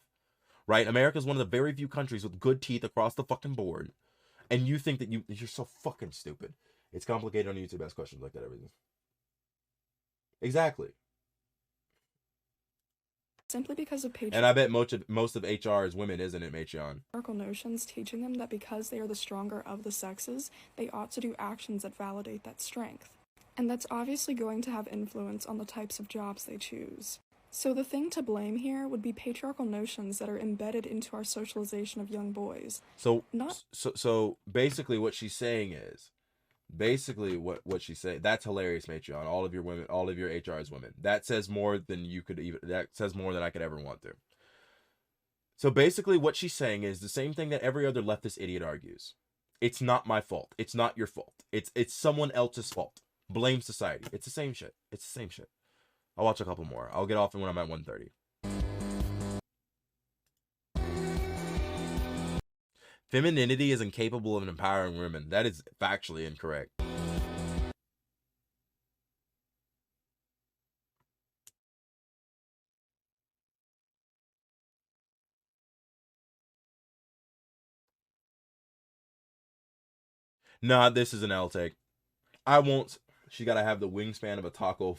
Speaker 1: right? America is one of the very few countries with good teeth across the fucking board. And you think that you're so fucking stupid. It's complicated on YouTube. Ask questions like that, everything. Exactly.
Speaker 15: Simply because of
Speaker 1: and I bet most of HR is women, isn't it, Machion?
Speaker 15: Notions teaching them that because they are the stronger of the sexes, they ought to do actions that validate that strength. And that's obviously going to have influence on the types of jobs they choose. So the thing to blame here would be patriarchal notions that are embedded into our socialization of young boys.
Speaker 1: So basically what she's saying is, what she's saying, that's hilarious, Matreon. All of your women, all of your HR is women. That says more than you could even, that says more than I could ever want to. So basically what she's saying is the same thing that every other leftist idiot argues. It's not my fault. It's not your fault. It's someone else's fault. Blame society. It's the same shit. It's the same shit. I'll watch a couple more. I'll get off when I'm at 1:30. Femininity is incapable of empowering women. That is factually incorrect. Nah, this is an L take. I won't. She gotta have the wingspan of a taco.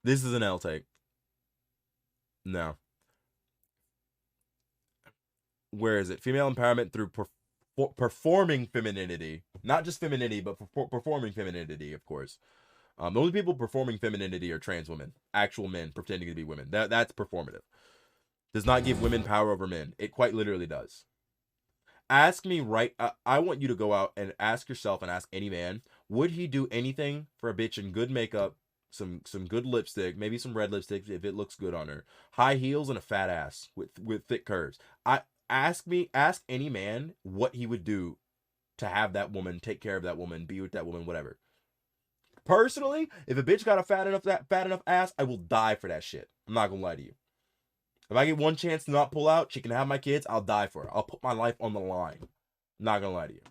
Speaker 1: This is an L take. No. Where is it? Female empowerment through performing femininity. Not just femininity, but performing femininity, of course. The only people performing femininity are trans women. Actual men pretending to be women. That's performative. Does not give women power over men. It quite literally does. Ask me right... I want you to go out and ask yourself and ask any man, would he do anything for a bitch in good makeup, some good lipstick, maybe some red lipstick if it looks good on her, high heels and a fat ass with thick curves? Ask any man what he would do to have that woman, take care of that woman, be with that woman, whatever. Personally, if a bitch got a fat enough ass, I will die for that shit. I'm not gonna lie to you. If I get one chance to not pull out, she can have my kids, I'll die for her. I'll put my life on the line. I'm not gonna lie to you.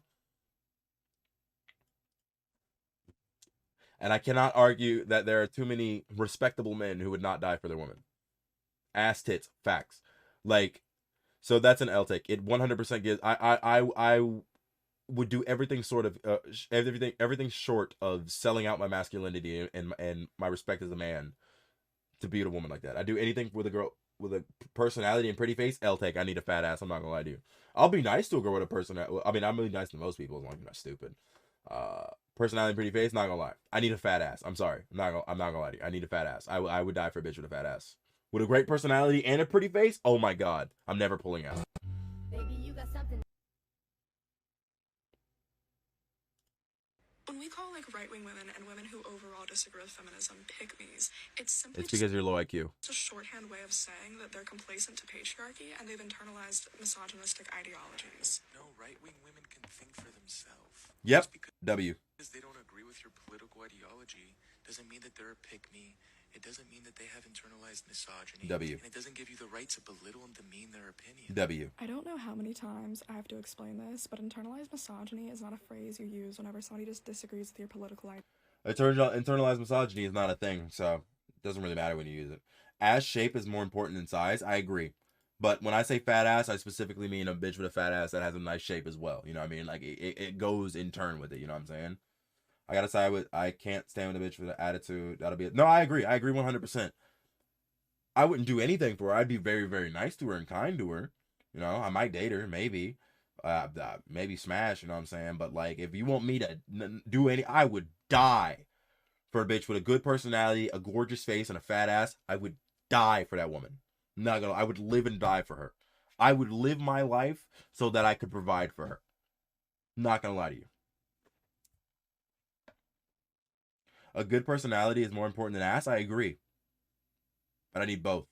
Speaker 1: And I cannot argue that there are too many respectable men who would not die for their woman. Ass tits, facts. Like, so that's an L take. It 100% gives. I would do everything sort of everything short of selling out my masculinity and my respect as a man to be with a woman like that. I do anything with a girl with a personality and pretty face. L take. I need a fat ass. I'm not gonna lie to you. I'll be nice to a girl with a personality. I mean, I'm really nice to most people as long as you're not stupid. Personality and pretty face. Not gonna lie. I need a fat ass. I'm sorry. I'm not gonna lie to you. I need a fat ass. I would die for a bitch with a fat ass. With a great personality and a pretty face. Oh my god. I'm never pulling out.
Speaker 10: Baby, you got something.
Speaker 15: When we call like right-wing women and women who overall disagree with feminism pick-me's, it's simply
Speaker 1: It's because you're low IQ.
Speaker 15: It's a shorthand way of saying that they're complacent to patriarchy and they've internalized misogynistic ideologies.
Speaker 12: No, right-wing women can think for themselves.
Speaker 1: Yep. W.
Speaker 12: Because they don't agree with your political ideology doesn't mean that they're a pick-me. It doesn't mean that they have internalized misogyny.
Speaker 1: W.
Speaker 12: And it doesn't give you the right to belittle and demean their opinion.
Speaker 1: W.
Speaker 15: I don't know how many times I have to explain this, but internalized misogyny is not a phrase you use whenever somebody just disagrees with your political idea.
Speaker 1: It turns out internalized misogyny is not a thing, so it doesn't really matter when you use it. Ass shape is more important than size. I agree. But when I say fat ass, I specifically mean a bitch with a fat ass that has a nice shape as well. You know what I mean? Like, it goes in turn with it. You know what I'm saying? I gotta side with, I can't stand with a bitch with an attitude. That'll be it. No, I agree. I agree 100%. I wouldn't do anything for her. I'd be very, very nice to her and kind to her. You know, I might date her, maybe. Maybe smash, you know what I'm saying? But, like, if you want me to do any, I would die for a bitch with a good personality, a gorgeous face, and a fat ass. I would die for that woman. Not gonna, I would live and die for her. I would live my life so that I could provide for her. Not gonna lie to you. A good personality is more important than ass. I agree. But I need both.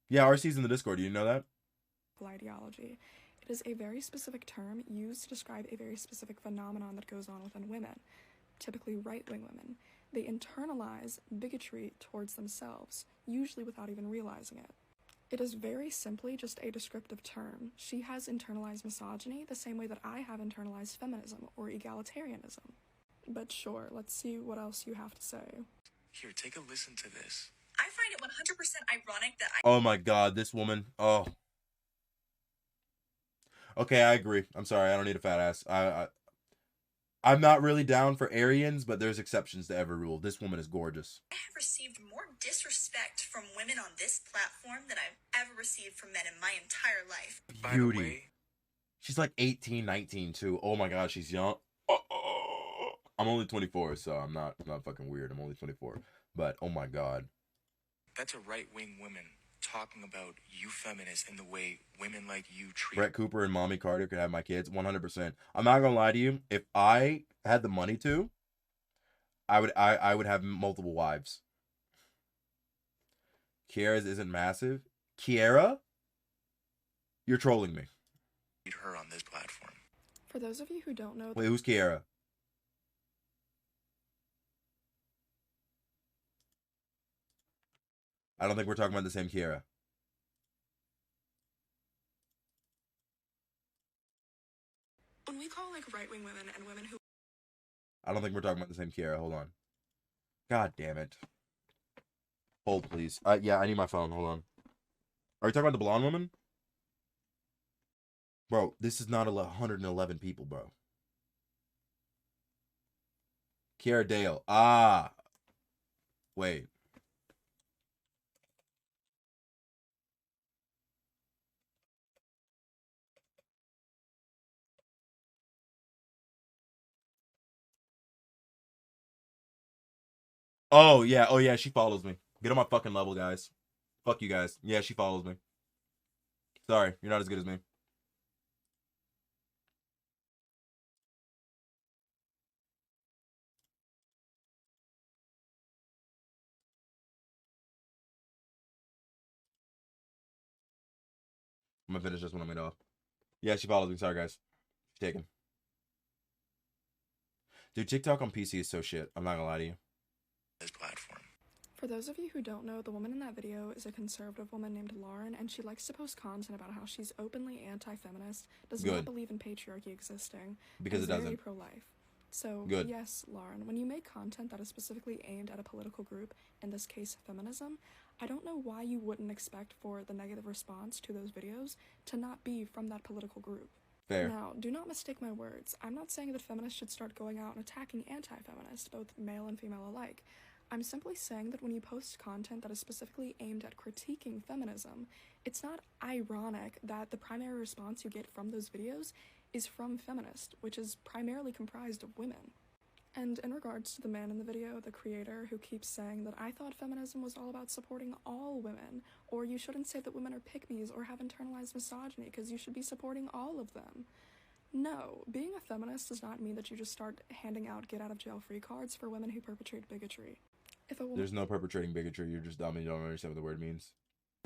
Speaker 1: Yeah, RC's in the Discord. Do you know that?
Speaker 15: Ideology. It is a very specific term used to describe a very specific phenomenon that goes on within women, typically right-wing women. They internalize bigotry towards themselves, usually without even realizing it. It is very simply just a descriptive term. She has internalized misogyny the same way that I have internalized feminism or egalitarianism. But sure, let's see what else you have to say.
Speaker 12: Here, take a listen to this.
Speaker 13: I find it 100% ironic that
Speaker 1: Oh my god, this woman. Oh. Okay, I agree. I'm sorry, I don't need a fat ass. I'm not really down for Aryans, but there's exceptions to every rule. This woman is gorgeous.
Speaker 13: I have received more disrespect from women on this platform than I've ever received from men in my entire life.
Speaker 1: Beauty. She's like 18, 19 too. Oh my god, she's young. I'm only 24, so I'm not fucking weird. I'm only 24. But oh my god.
Speaker 12: That's a right-wing woman talking about you feminists and the way women like you treat.
Speaker 1: Brett Cooper and Mommy Carter could have my kids 100%. I'm not gonna lie to you. If I had the money to, I would have multiple wives. Kiara's isn't massive. Kiara? You're trolling me.
Speaker 12: Her on this platform.
Speaker 15: For those of you who don't know...
Speaker 1: Wait, who's Kiara? I don't think we're talking about the same Kiara.
Speaker 15: When we call like right-wing women and women who...
Speaker 1: I don't think we're talking about the same Kiara. Hold on. God damn it. Hold, please. Yeah, I need my phone. Hold on. Are you talking about the blonde woman? Bro, this is not 111 people, bro. Kiara Dale. Ah. Wait. Oh, yeah. Oh, yeah. She follows me. Get on my fucking level, guys. Fuck you guys. Yeah, she follows me. Sorry. You're not as good as me. I'm gonna finish this one I made off. Yeah, she follows me. Sorry, guys. She's taken. Dude, TikTok on PC is so shit. I'm not gonna lie to you.
Speaker 12: This platform.
Speaker 15: For those of you who don't know, the woman in that video is a conservative woman named Lauren, and she likes to post content about how she's openly anti-feminist, does not believe in patriarchy existing,
Speaker 1: because it doesn't.
Speaker 15: Very pro-life. So, yes, Lauren, when you make content that is specifically aimed at a political group, in this case feminism, I don't know why you wouldn't expect for the negative response to those videos to not be from that political group.
Speaker 1: Fair.
Speaker 15: Now, do not mistake my words. I'm not saying that feminists should start going out and attacking anti-feminists, both male and female alike. I'm simply saying that when you post content that is specifically aimed at critiquing feminism, it's not ironic that the primary response you get from those videos is from feminists, which is primarily comprised of women. And in regards to the man in the video, the creator, who keeps saying that I thought feminism was all about supporting all women, or you shouldn't say that women are pick-me's or have internalized misogyny because you should be supporting all of them. No, being a feminist does not mean that you just start handing out get-out-of-jail-free cards for women who perpetrate bigotry. If a woman
Speaker 1: There's no perpetrating bigotry, you're just dumb and you don't understand what the word means.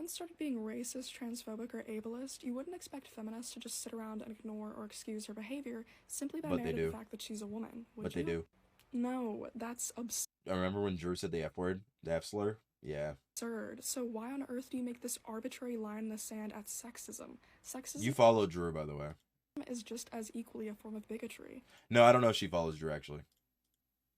Speaker 15: started being racist, transphobic, or ableist, you wouldn't expect feminists to just sit around and ignore or excuse her behavior simply by merit of the fact that she's a woman, would
Speaker 1: you? They do.
Speaker 15: No, that's absurd.
Speaker 1: I remember when Drew said the F word? The F slur? Yeah.
Speaker 15: Absurd. So why on earth do you make this arbitrary line in the sand at sexism? Sexism
Speaker 1: You follow Drew, by the way.
Speaker 15: is just as equally a form of bigotry.
Speaker 1: No, I don't know if she follows Drew, actually.